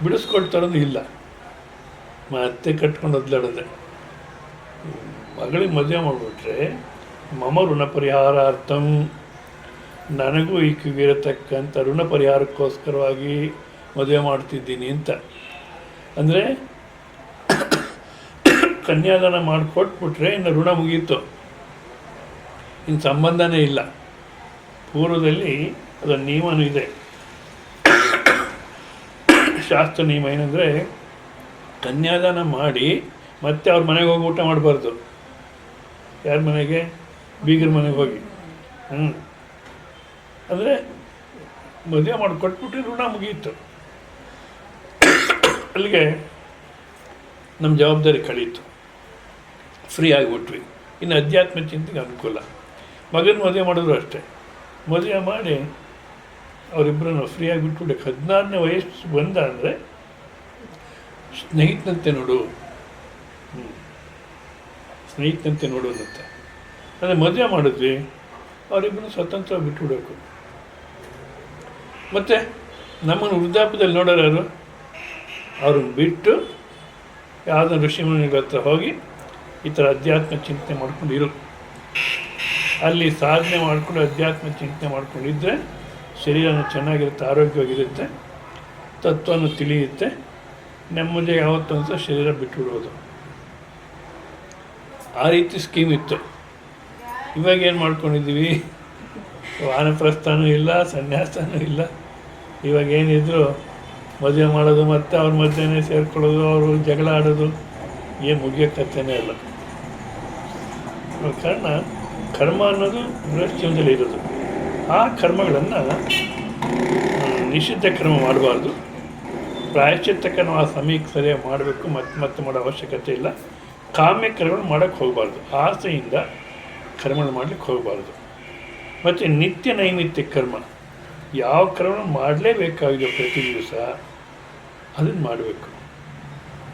ಬಿಡಿಸ್ಕೊಳ್ತಾರೋದು ಇಲ್ಲ, ಮತ್ತೆ ಕಟ್ಕೊಂಡು ಒದ್ಲಾಡೋದೆ. ಮಗಳಿಗೆ ಮದುವೆ ಮಾಡಿಬಿಟ್ರೆ ಮಮ ಋಣ ಪರಿಹಾರಾರ್ಥಂ, ನನಗೂ ಈಕೆಗಿರತಕ್ಕಂಥ ಋಣ ಪರಿಹಾರಕ್ಕೋಸ್ಕರವಾಗಿ ಮದುವೆ ಮಾಡ್ತಿದ್ದೀನಿ ಅಂತ. ಅಂದರೆ ಕನ್ಯಾದಾನ ಮಾಡಿಕೊಟ್ಬಿಟ್ರೆ ಇನ್ನು ಋಣ ಮುಗೀತು, ಇನ್ನು ಸಂಬಂಧನೇ ಇಲ್ಲ. ಪೂರ್ವದಲ್ಲಿ ಅದರ ನಿಯಮನೂ ಇದೆ, ಶಾಸ್ತ್ರ ನಿಯಮ ಏನಂದರೆ ಕನ್ಯಾದಾನ ಮಾಡಿ ಮತ್ತೆ ಅವ್ರ ಮನೆಗೆ ಹೋಗಿ ಊಟ ಮಾಡಬಾರ್ದು. ಯಾರ ಮನೆಗೆ? ಬೀಗರ ಮನೆಗೆ ಹೋಗಿ. ಅಂದರೆ ಮದುವೆ ಮಾಡಿ ಕೊಟ್ಬಿಟ್ರೆ ಋಣ ಮುಗಿಯಿತು, ಅಲ್ಲಿಗೆ ನಮ್ಮ ಜವಾಬ್ದಾರಿ ಕಳೀತು, ಫ್ರೀ ಆಗಿಬಿಟ್ವಿ. ಇನ್ನು ಅಧ್ಯಾತ್ಮ ಚಿಂತೆಗೆ ಅನುಕೂಲ. ಮಗನ ಮದುವೆ ಮಾಡಿದ್ರು ಅಷ್ಟೇ, ಮದುವೆ ಮಾಡಿ ಅವರಿಬ್ಬರನ್ನು ಫ್ರೀಯಾಗಿ ಬಿಟ್ಬಿಟ್ಟು 16ನೇ ವಯಸ್ಸು ಬಂದ ಅಂದರೆ ಸ್ನೇಹಿತನಂತೆ ನೋಡು, ಸ್ನೇಹಿತನಂತೆ ನೋಡು ಅನ್ನತ್ತೆ. ಅಂದರೆ ಮದುವೆ ಮಾಡಿದ್ವಿ, ಅವರಿಬ್ಬರನ್ನು ಸ್ವತಂತ್ರ ಬಿಟ್ಬಿಡಬೇಕು. ಮತ್ತು ನಮ್ಮನ್ನು ವೃದ್ಧಾಪ್ಯದಲ್ಲಿ ನೋಡೋರು ಯಾರು? ಅವ್ರನ್ನ ಬಿಟ್ಟು ಯಾವುದೋ ಋಷಿಮುನಿಗಳ ಹತ್ರ ಹೋಗಿ ಈ ಥರ ಅಧ್ಯಾತ್ಮ ಚಿಂತನೆ ಮಾಡ್ಕೊಂಡು ಇರು. ಅಲ್ಲಿ ಸಾಧನೆ ಮಾಡಿಕೊಂಡು ಅಧ್ಯಾತ್ಮ ಚಿಂತನೆ ಮಾಡ್ಕೊಂಡಿದ್ದರೆ ಶರೀರನೂ ಚೆನ್ನಾಗಿರುತ್ತೆ, ಆರೋಗ್ಯವಾಗಿರುತ್ತೆ, ತತ್ವನೂ ತಿಳಿಯುತ್ತೆ, ನೆಮ್ಮದಿ ಯಾವತ್ತೂ ಅಂತ ಶರೀರ ಬಿಟ್ಬಿಡೋದು. ಆ ರೀತಿ ಸ್ಕೀಮ್ ಇತ್ತು. ಇವಾಗ ಏನು ಮಾಡ್ಕೊಂಡಿದ್ದೀವಿ? ವಾನಪ್ರಸ್ಥಾನೂ ಇಲ್ಲ, ಸನ್ಯಾಸನೂ ಇಲ್ಲ. ಇವಾಗ ಏನಿದ್ರು ಮದುವೆ ಮಾಡೋದು, ಮತ್ತು ಅವ್ರ ಮಧ್ಯೆನೇ ಸೇರ್ಕೊಳ್ಳೋದು, ಅವರು ಜಗಳ ಆಡೋದು, ಏನು ಮುಗಿಯೋ ಕಥೆನೇ ಇಲ್ಲ. ಕಾರಣ ಕರ್ಮ ಅನ್ನೋದು ಗೃಹ ಜೀವನದಲ್ಲಿ ಇರೋದು. ಆ ಕರ್ಮಗಳನ್ನು ನಿಷಿದ್ಧ ಕರ್ಮ ಮಾಡಬಾರ್ದು. ಪ್ರಾಯಶ್ಚಿತ್ತ ಕರ್ಮ ಆ ಸಮಯಕ್ಕೆ ಸರಿಯಾಗಿ ಮಾಡಬೇಕು, ಮತ್ತೆ ಮಾಡೋ ಅವಶ್ಯಕತೆ ಇಲ್ಲ. ಕಾಮ್ಯ ಕರ್ಮಗಳು ಮಾಡೋಕ್ಕೆ ಹೋಗಬಾರ್ದು, ಆಸೆಯಿಂದ ಕರ್ಮಗಳು ಮಾಡಲಿಕ್ಕೆ ಹೋಗಬಾರ್ದು. ಮತ್ತು ನಿತ್ಯ ನೈಮಿತ್ಯ ಕರ್ಮ, ಯಾವ ಕರ್ಮ ಮಾಡಲೇಬೇಕಾಗಿದೆ ಪ್ರತಿ ದಿವಸ ಅದನ್ನು ಮಾಡಬೇಕು.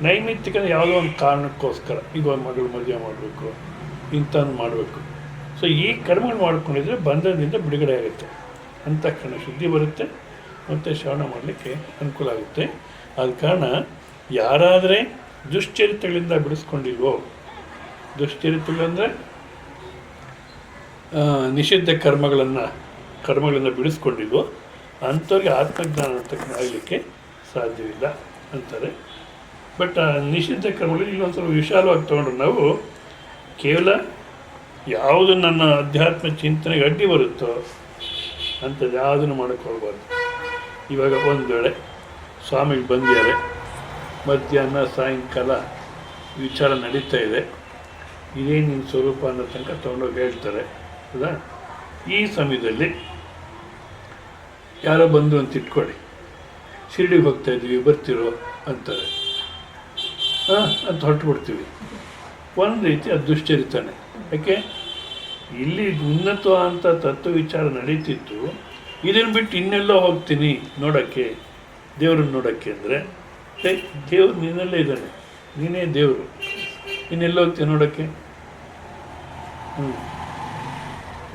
ನೈಮಿತ್ತಿಕ ಯಾವುದೋ ಒಂದು ಕಾರಣಕ್ಕೋಸ್ಕರ, ಈಗ ಒಂದು ಮಗಳು ಮದುವೆ ಮಾಡಬೇಕು, ಇಂಥದ್ದು ಮಾಡಬೇಕು. ಸೊ ಈ ಕರ್ಮಗಳು ಮಾಡ್ಕೊಂಡಿದ್ರೆ ಬಂಧನದಿಂದ ಬಿಡುಗಡೆ ಆಗುತ್ತೆ, ಅಂತಃಕರಣ ಶುದ್ಧಿ ಬರುತ್ತೆ, ಮತ್ತು ಶ್ರವಣ ಮಾಡಲಿಕ್ಕೆ ಅನುಕೂಲ ಆಗುತ್ತೆ. ಆದ ಕಾರಣ ಯಾರಾದರೆ ದುಶ್ಚರಿತ್ರೆಗಳಿಂದ ಬಿಡಿಸ್ಕೊಂಡಿಲ್ವೋ, ದುಶ್ಚರಿತ್ರೆಗಳಂದರೆ ನಿಷಿದ್ಧ ಕರ್ಮಗಳಿಂದ ಬಿಡಿಸ್ಕೊಂಡಿಲ್ವೋ ಅಂಥವ್ರಿಗೆ ಆತ್ಮಜ್ಞಾನ ಅಂತಕ್ಕಂಥ ಆಗಲಿಕ್ಕೆ ಸಾಧ್ಯವಿಲ್ಲ ಅಂತಾರೆ. ಬಟ್ ನಿಷಿದ್ಧ ಕರ್ಮಗಳು ಇಲ್ಲೊಂದು ಸ್ವಲ್ಪ ವಿಶಾಲವಾಗಿ ತೊಗೊಂಡ್ರೆ ನಾವು ಕೇವಲ ಯಾವುದು ನನ್ನ ಅಧ್ಯಾತ್ಮ ಚಿಂತನೆಗೆ ಅಡ್ಡಿ ಬರುತ್ತೋ ಅಂಥದ್ದು ಯಾವುದನ್ನು ಮಾಡೋಕ್ಕೆ ಹೋಗ್ಬಾರ್ದು. ಇವಾಗ ಒಂದು ವೇಳೆ ಸ್ವಾಮಿಗೆ ಬಂದಿದ್ದಾರೆ, ಮಧ್ಯಾಹ್ನ ಸಾಯಂಕಾಲ ವಿಚಾರ ನಡೀತಾ ಇದೆ, ಇದೇ ನಿನ್ನ ಸ್ವರೂಪ ಅನ್ನೋ ತನಕ ತೊಗೊಂಡೋಗಿ ಹೇಳ್ತಾರೆ, ಹೌದಾ? ಈ ಸಮಯದಲ್ಲಿ ಯಾರೋ ಬಂದು ಅಂತ ಇಟ್ಕೊಳ್ಳಿ, ಶಿರ್ಡಿಗೆ ಹೋಗ್ತಾಯಿದ್ವಿ ಬರ್ತಿರೋ ಅಂತಾರೆ, ಅಂತ ಹೊರಟುಬಿಡ್ತೀವಿ. ಒಂದು ರೀತಿ ಅದು ದುಶ್ಚರಿತಾನೆ. ಯಾಕೆ? ಇಲ್ಲಿ ಉನ್ನತ ಅಂತ ತತ್ವ ವಿಚಾರ ನಡೀತಿತ್ತು, ಇದನ್ನು ಬಿಟ್ಟು ಇನ್ನೆಲ್ಲೋ ಹೋಗ್ತೀನಿ ನೋಡೋಕ್ಕೆ, ದೇವ್ರನ್ನ ನೋಡೋಕ್ಕೆ ಅಂದರೆ ದೇವ್ರು ನಿನ್ನಲ್ಲೇ ಇದ್ದಾನೆ, ನೀನೇ ದೇವರು, ಇನ್ನೆಲ್ಲ ಹೋಗ್ತೀನಿ ನೋಡೋಕ್ಕೆ.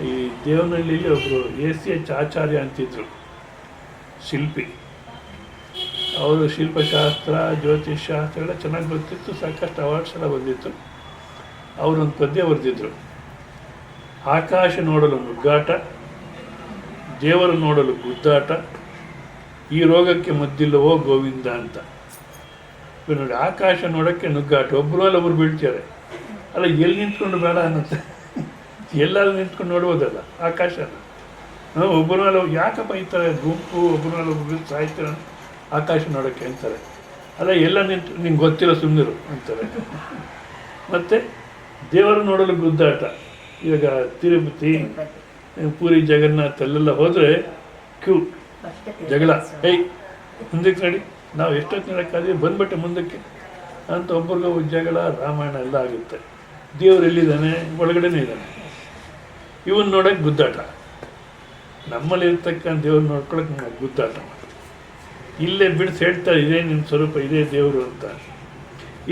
ಈ ದೇವನಹಳ್ಳಿಯಲ್ಲಿ ಒಬ್ಬರು ACH ಆಚಾರ್ಯ ಅಂತಿದ್ರು, ಶಿಲ್ಪಿ. ಅವರು ಶಿಲ್ಪಶಾಸ್ತ್ರ, ಜ್ಯೋತಿಷ್ಶಾಸ್ತ್ರ ಎಲ್ಲ ಚೆನ್ನಾಗಿ ಗೊತ್ತಿತ್ತು, ಸಾಕಷ್ಟು ಅವಾರ್ಡ್ಸ್ ಎಲ್ಲ ಬಂದಿತ್ತು. ಅವರೊಂದು ಪದ್ಯ ಬರೆದಿದ್ರು, ಆಕಾಶ ನೋಡಲು ನುಗ್ಗಾಟ, ದೇವರು ನೋಡಲು ಗುದ್ದಾಟ, ಈ ರೋಗಕ್ಕೆ ಮದ್ದಿಲ್ಲವೋ ಗೋವಿಂದ ಅಂತ. ನೋಡಿ, ಆಕಾಶ ನೋಡೋಕ್ಕೆ ನುಗ್ಗಾಟ, ಒಬ್ಬರು ಅಲ್ಲ ಒಬ್ಬರು ಬೀಳ್ತಾರೆ. ಅಲ್ಲ ಎಲ್ಲಿ ನಿಂತ್ಕೊಂಡು ಬೇಡ ಅನ್ನತ್ತೆ, ಎಲ್ಲಾದ್ರೂ ನಿಂತ್ಕೊಂಡು ನೋಡ್ಬೋದಲ್ಲ ಆಕಾಶನ. ಒಬ್ಬರ ಮೇಲೆ ಯಾಕಪ್ಪ ಈ ಥರ ಗುಂಪು ಒಬ್ಬರ ಮೇಲೆ ಒಬ್ಬರು ಸಾಯ್ತೀರ ಆಕಾಶ ನೋಡೋಕ್ಕೆ ಅಂತಾರೆ. ಅಲ್ಲ ಎಲ್ಲ ನಿಂಗೆ ಗೊತ್ತಿಲ್ಲ ಸುಮ್ಮನಿರು ಅಂತಾರೆ. ಮತ್ತು ದೇವರು ನೋಡಲು ಗುದ್ದಾಟ. ಇವಾಗ ತಿರುಪತಿ, ಪೂರಿ, ಜಗನ್ನಾಥ್ ಅಲ್ಲೆಲ್ಲ ಹೋದರೆ ಕ್ಯೂ, ಜಗಳ. ಮುಂದಕ್ಕೆ ನಡಿ, ನಾವು ಎಷ್ಟೊತ್ತು ನೋಡೋಕ್ಕಾದ್ರೆ ಬಂದ್ಬಿಟ್ಟೆ ಮುಂದಕ್ಕೆ ಅಂತ ಒಬ್ರಿಗೊಬ್ಬ ಜಗಳ, ರಾಮಾಯಣ ಎಲ್ಲ ಆಗುತ್ತೆ. ದೇವರು ಎಲ್ಲಿದ್ದಾನೆ? ಒಳಗಡೆನೇ ಇದ್ದಾನೆ. ಇವನ್ನ ನೋಡೋಕ್ಕೆ ಗುದ್ದಾಟ. ನಮ್ಮಲ್ಲಿರ್ತಕ್ಕಂಥ ದೇವ್ರು ನೋಡ್ಕೊಳಕ್ಕೆ ನಮ್ಗೆ ಗುದ್ದಾಟ. ಇಲ್ಲೇ ಬಿಡಿಸಿ ಹೇಳ್ತಾರೆ, ಇದೇ ನಿಮ್ಮ ಸ್ವರೂಪ, ಇದೇ ದೇವರು ಅಂತ.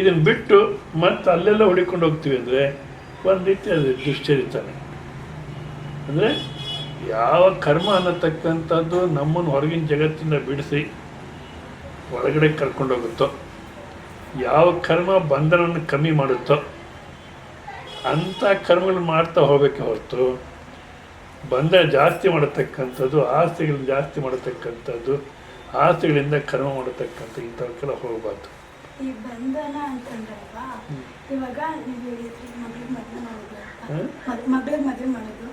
ಇದನ್ನು ಬಿಟ್ಟು ಮತ್ತೆ ಅಲ್ಲೆಲ್ಲ ಹೊಡಿಕೊಂಡು ಹೋಗ್ತೀವಿ ಅಂದರೆ ಒಂದು ರೀತಿ ಅದು ದುಶ್ಚರಿತಾನೆ. ಅಂದರೆ ಯಾವ ಕರ್ಮ ಅನ್ನತಕ್ಕಂಥದ್ದು ನಮ್ಮನ್ನು ಹೊರಗಿನ ಜಗತ್ತಿಂದ ಬಿಡಿಸಿ ಒಳಗಡೆ ಕರ್ಕೊಂಡೋಗುತ್ತೋ, ಯಾವ ಕರ್ಮ ಬಂಧನವನ್ನು ಕಮ್ಮಿ ಮಾಡುತ್ತೋ ಅಂಥ ಕರ್ಮಗಳನ್ನ ಮಾಡ್ತಾ ಹೋಗಬೇಕೆ ಹೊರತು ಬಂಧನ ಜಾಸ್ತಿ ಮಾಡತಕ್ಕಂಥದ್ದು, ಆಸ್ತಿಗಳನ್ನ ಜಾಸ್ತಿ ಮಾಡತಕ್ಕಂಥದ್ದು, ಆಸ್ತಿಗಳಿಂದ ಕರ್ಮ ಮಾಡತಕ್ಕಂಥ ಇಂಥವಕ್ಕೆಲ್ಲ ಹೋಗಬಾರ್ದು. ಈ ಬಂಧನ ಅಂತಂದ್ರಲ್ವಾ, ಇವಾಗ ನೀವು ಹೇಳಿದ್ರಿ ಮಗಳಿಗೆ ಮದುವೆ ಮಾಡೋದು, ಮಗಳಿಗೆ ಮದುವೆ ಮಾಡೋದು,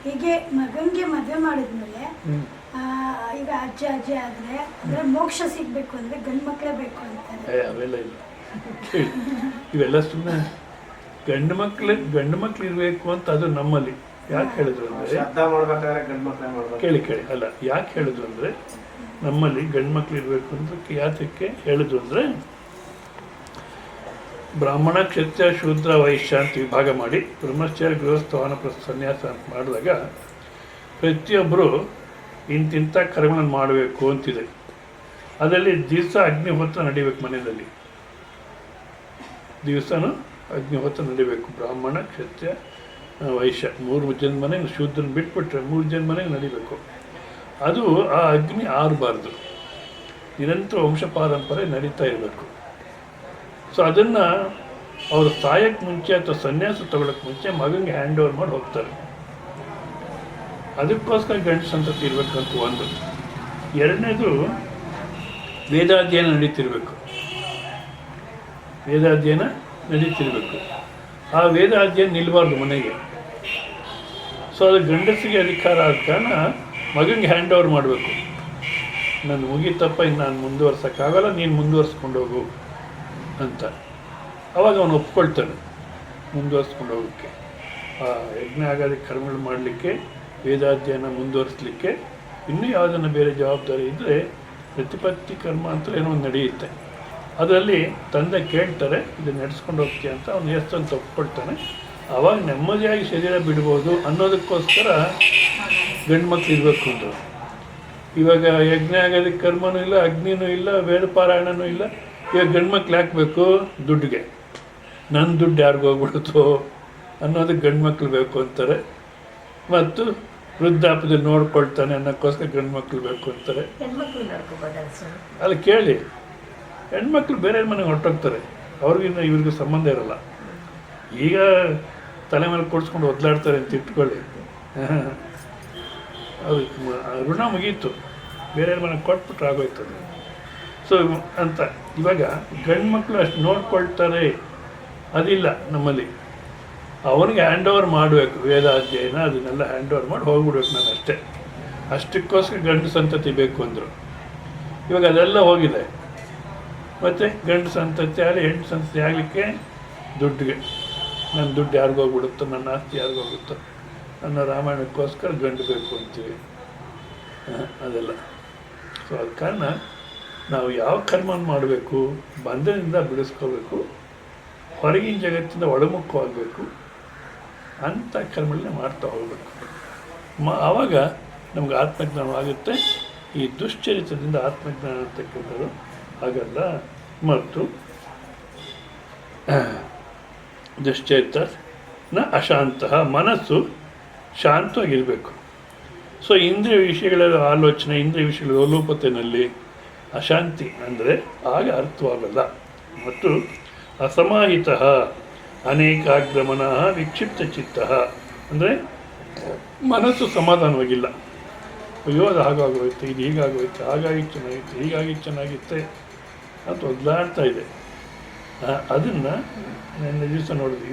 ಹೀಗೆ ಮಗನಿಗೆ ಮದುವೆ ಮಾಡಿದ್ಮೇಲೆ ಈಗ ಅಜ್ಜಿ ಆದ್ರೆ ಅಂದ್ರೆ ಮೋಕ್ಷ ಸಿಗ್ಬೇಕು ಅಂದ್ರೆ ಗಂಡು ಮಕ್ಕಳೇ ಬೇಕು ಅಂತಾರೆ. ಅವೆಲ್ಲ ಇಲ್ಲ, ಇವೆಲ್ಲ ಸುಮ್ಮನೆ. ಗಂಡು ಮಕ್ಳು ಇರಬೇಕು ಅಂತ ಅದು ನಮ್ಮಲ್ಲಿ ಯಾಕೆ ಹೇಳಿದ್ರು ಅಂದರೆ, ಕೇಳಿ ಅಲ್ಲ, ಯಾಕೆ ಹೇಳಿದ್ರು ಅಂದರೆ ನಮ್ಮಲ್ಲಿ ಗಂಡು ಮಕ್ಳು ಇರಬೇಕು ಅಂತ ಯಾತಕ್ಕೆ ಹೇಳಿದ್ರು ಅಂದರೆ, ಬ್ರಾಹ್ಮಣ, ಕ್ಷತ್ರಿಯ, ಶೂದ್ರ, ವೈಶ್ಯ ಅಂತ ವಿಭಾಗ ಮಾಡಿ ಬ್ರಹ್ಮಚಾರ್ಯ, ಗೃಹಸ್ಥ, ವಾನಪ್ರಸ್ಥ, ಸನ್ಯಾಸ ಅಂತ ಮಾಡಿದಾಗ ಪ್ರತಿಯೊಬ್ಬರು ಇಂತಿಂಥ ಕರ್ಮಗಳನ್ನು ಮಾಡಬೇಕು ಅಂತಿದೆ. ಅದರಲ್ಲಿ ದಿವಸ ಅಗ್ನಿಹೋತ್ರ ನಡಿಬೇಕು. ಮನೆಯಲ್ಲಿ ದಿವಸನೂ ಅಗ್ನಿಹೋತ್ರ ನಡಿಬೇಕು. ಬ್ರಾಹ್ಮಣ, ಕ್ಷತ್ರಿಯ, ವೈಶ್ಯ 3 ಜನ ಮನೆಗೆ, ಶೂದ್ರನ ಬಿಟ್ಬಿಟ್ರೆ 3 ಜನ ಮನೆಗೆ ನಡಿಬೇಕು. ಅದು ಆ ಅಗ್ನಿ ಆರಬಾರ್ದು, ನಿರಂತರ ವಂಶ ಪಾರಂಪರೆ ನಡೀತಾ ಇರಬೇಕು. ಸೊ ಅದನ್ನು ಅವರು ಸಾಯಕ್ಕೆ ಮುಂಚೆ ಅಥವಾ ಸನ್ಯಾಸ ತಗೊಳ್ಳೋಕ್ಕೆ ಮುಂಚೆ ಮಗನಿಗೆ ಹ್ಯಾಂಡ್ ಓವರ್ ಮಾಡಿ ಹೋಗ್ತಾರೆ. ಅದಕ್ಕೋಸ್ಕರ ಗಂಡು ಸಂತತಿ ಇರಬೇಕಂತ ಒಂದು. ಎರಡನೇದು ವೇದಾಧ್ಯಯನ ನಡೀತಿರ್ಬೇಕು. ವೇದಾಧ್ಯಯನ ನಡೀತಿರ್ಬೇಕು. ಆ ವೇದಾಧ್ಯಯನ ನಿಲ್ಲಬಾರ್ದು ಮನೆಗೆ. ಸೊ ಅದು ಗಂಡಸಿಗೆ ಅಧಿಕಾರ ಆದ ಕಾರಣ ಮಗನಿಗೆ ಹ್ಯಾಂಡ್ ಓವರ್ ಮಾಡಬೇಕು. ನಾನು ಮುಗೀತಪ್ಪ, ಇನ್ನು ನಾನು ಮುಂದುವರ್ಸೋಕ್ಕಾಗಲ್ಲ, ನೀನು ಮುಂದುವರ್ಸ್ಕೊಂಡು ಹೋಗು ಅಂತ. ಅವಾಗ ಅವನು ಒಪ್ಕೊಳ್ತಾನೆ ಮುಂದುವರ್ಸ್ಕೊಂಡು ಹೋಗೋಕ್ಕೆ. ಆ ಯಜ್ಞ ಆಗಾದ ಕರ್ಮಗಳು ಮಾಡಲಿಕ್ಕೆ, ವೇದಾಧ್ಯಯನ ಮುಂದುವರಿಸಲಿಕ್ಕೆ. ಇನ್ನೂ ಯಾವುದನ್ನು ಬೇರೆ ಜವಾಬ್ದಾರಿ ಇದ್ದರೆ ಪ್ರತಿಪತ್ತಿ ಕರ್ಮ ಅಂತ ಏನೋ ಒಂದು ನಡೆಯುತ್ತೆ. ಅದರಲ್ಲಿ ತಂದೆ ಕೇಳ್ತಾರೆ, ಇದನ್ನು ನಡೆಸ್ಕೊಂಡು ಹೋಗ್ತೀಯ ಅಂತ. ಅವನು ಎಷ್ಟು ಅಂತ ಒಪ್ಕೊಳ್ತಾನೆ. ಆವಾಗ ನೆಮ್ಮದಿಯಾಗಿ ಶರೀರ ಬಿಡ್ಬೋದು ಅನ್ನೋದಕ್ಕೋಸ್ಕರ ಗಂಡು ಮಕ್ಳು ಇರಬೇಕು ಅಂದರು. ಇವಾಗ ಯಜ್ಞ ಆಗೋದಕ್ಕೆ ಕರ್ಮನೂ ಇಲ್ಲ, ಅಗ್ನಿನೂ ಇಲ್ಲ, ವೇದ ಪಾರಾಯಣನೂ ಇಲ್ಲ. ಇವಾಗ ಗಂಡು ಮಕ್ಳು ಹಾಕಬೇಕು ದುಡ್ಡಿಗೆ. ನನ್ನ ದುಡ್ಡು ಯಾರಿಗೂ ಹೋಗ್ಬಿಡುತ್ತೋ ಅನ್ನೋದಕ್ಕೆ ಗಂಡು ಮಕ್ಳು ಬೇಕು ಅಂತಾರೆ. ಮತ್ತು ವೃದ್ಧಾಪ್ಯದಲ್ಲಿ ನೋಡ್ಕೊಳ್ತಾನೆ ಅನ್ನೋಕ್ಕೋಸ್ಕರ ಗಂಡು ಮಕ್ಳು ಬೇಕು ಅಂತಾರೆ. ಅಲ್ಲಿ ಕೇಳಿ, ಹೆಣ್ಮಕ್ಳು ಬೇರೆ ಮನೆಗೆ ಹೊರಟೋಗ್ತಾರೆ, ಅವ್ರಿಗಿನ್ನ ಇವ್ರಿಗೂ ಸಂಬಂಧ ಇರೋಲ್ಲ. ಈಗ ತಲೆ ಮೇಲೆ ಕೊಡ್ಸ್ಕೊಂಡು ಒದ್ದಾಡ್ತಾರೆ ಅಂತ ಇಟ್ಕೊಳ್ಳಿ, ಅವ್ರಿಗೆ ಋಣ ಮುಗೀತು, ಬೇರೆ ಮನೆಗೆ ಕೊಟ್ಬಿಟ್ರೆ ಆಗೋಯ್ತದೆ. ಸೊ ಅಂತ ಇವಾಗ ಗಂಡು ಮಕ್ಕಳು ಅಷ್ಟು ನೋಡ್ಕೊಳ್ತಾರೆ, ಅದಿಲ್ಲ ನಮ್ಮಲ್ಲಿ. ಅವನಿಗೆ ಹ್ಯಾಂಡ್ ಓವರ್ ಮಾಡಬೇಕು, ವೇದ ಅಧ್ಯಯನ ಅದನ್ನೆಲ್ಲ ಹ್ಯಾಂಡ್ ಓವರ್ ಮಾಡಿ ಹೋಗ್ಬಿಡ್ಬೇಕು ನಾನು ಅಷ್ಟೇ. ಅಷ್ಟಕ್ಕೋಸ್ಕರ ಗಂಡು ಸಂತತಿ ಬೇಕು ಅಂದರು. ಇವಾಗ ಅದೆಲ್ಲ ಹೋಗಿದೆ. ಮತ್ತು ಗಂಡು ಸಂತತಿ ಆಗಲಿ ಹೆಣ್ಣು ಸಂತತಿ ಆಗಲಿಕ್ಕೆ ದುಡ್ಡಿಗೆ, ನನ್ನ ದುಡ್ಡು ಯಾರಿಗೋಗ್ಬಿಡುತ್ತೋ, ನನ್ನ ಆಸ್ತಿ ಯಾರಿಗೋಗುತ್ತೋ ಅನ್ನೋ ರಾಮಾಯಣಕ್ಕೋಸ್ಕರ ಗಂಡು ಬೇಕು ಅಂತೀವಿ. ಅದೆಲ್ಲ. ಸೊ ಅದ ಕಾರಣ ನಾವು ಯಾವ ಕರ್ಮವನ್ನು ಮಾಡಬೇಕು, ಬಂಧನದಿಂದ ಬಿಡಿಸ್ಕೋಬೇಕು, ಹೊರಗಿನ ಜಗತ್ತಿಂದ ಒಳಮುಖವಾಗಬೇಕು ಅಂಥ ಕರ್ಮಗಳನ್ನ ಮಾಡ್ತಾ ಹೋಗಬೇಕು. ಆವಾಗ ನಮ್ಗೆ ಆತ್ಮಜ್ಞಾನವಾಗುತ್ತೆ. ಈ ದುಶ್ಚರಿತದಿಂದ ಆತ್ಮಜ್ಞಾನ ಅಂತಕ್ಕಂಥದ್ದು ಆಗಲ್ಲ. ಮತ್ತು ದುಶ್ಚರಿತನ ಅಶಾಂತ, ಮನಸ್ಸು ಶಾಂತವಾಗಿರಬೇಕು. ಸೊ ಇಂದ್ರಿಯ ವಿಷಯಗಳ ಆಲೋಚನೆ, ಇಂದ್ರಿಯ ವಿಷಯಗಳ ಲೋಲೋಪತೆಯಲ್ಲಿ ಅಶಾಂತಿ ಅಂದರೆ ಆಗ ಅರ್ಥವಾಗಲ್ಲ. ಮತ್ತು ಅಸಮಾಹಿತ ಅನೇಕಾಗ್ರಮನ ವಿಕ್ಷಿಪ್ತ ಚಿತ್ತ ಅಂದರೆ ಮನಸ್ಸು ಸಮಾಧಾನವಾಗಿಲ್ಲ. ಅಯ್ಯೋ ಅದು ಹಾಗಾಗೋಯ್ತು, ಇದು ಹೀಗಾಗೋಯ್ತು, ಹಾಗಾಗಿ ಚೆನ್ನಾಗಿತ್ತು, ಹೀಗಾಗಿ ಚೆನ್ನಾಗಿತ್ತೆ ಅಂತ ಒದ್ದಾಡ್ತಾ ಇದೆ. ಅದನ್ನು ನನ್ನ ದಿವಸ ನೋಡಿದ್ವಿ.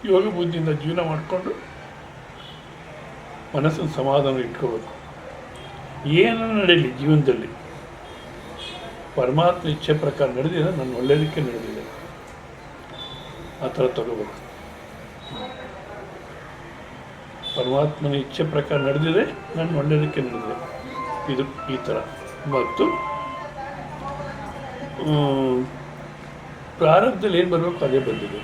ಯೋಗ ಬುದ್ಧಿಯಿಂದ ಜೀವನ ಮಾಡಿಕೊಂಡು ಮನಸ್ಸಿನ ಸಮಾಧಾನ ಇಟ್ಕೋಬೇಕು. ಏನು ನಡೆಯಲಿ ಜೀವನದಲ್ಲಿ ಪರಮಾತ್ಮ ಇಚ್ಛೆ ಪ್ರಕಾರ ನಡೆದಿದೆ, ನನ್ನ ಒಳ್ಳೆಯದಕ್ಕೆ ನಡೆದಿದೆ, ಆ ಥರ ತಗೋಬೇಕು. ಪರಮಾತ್ಮನ ಇಚ್ಛೆ ಪ್ರಕಾರ ನಡೆದಿದೆ, ನನ್ನ ಒಳ್ಳೆಯದಕ್ಕೆ ನಡೆದಿದೆ, ಇದು ಈ ಥರ. ಮತ್ತು ಪ್ರಾರಬ್ಧದಲ್ಲಿ ಏನು ಬರಬೇಕು ಅದೇ ಬಂದಿದೆ.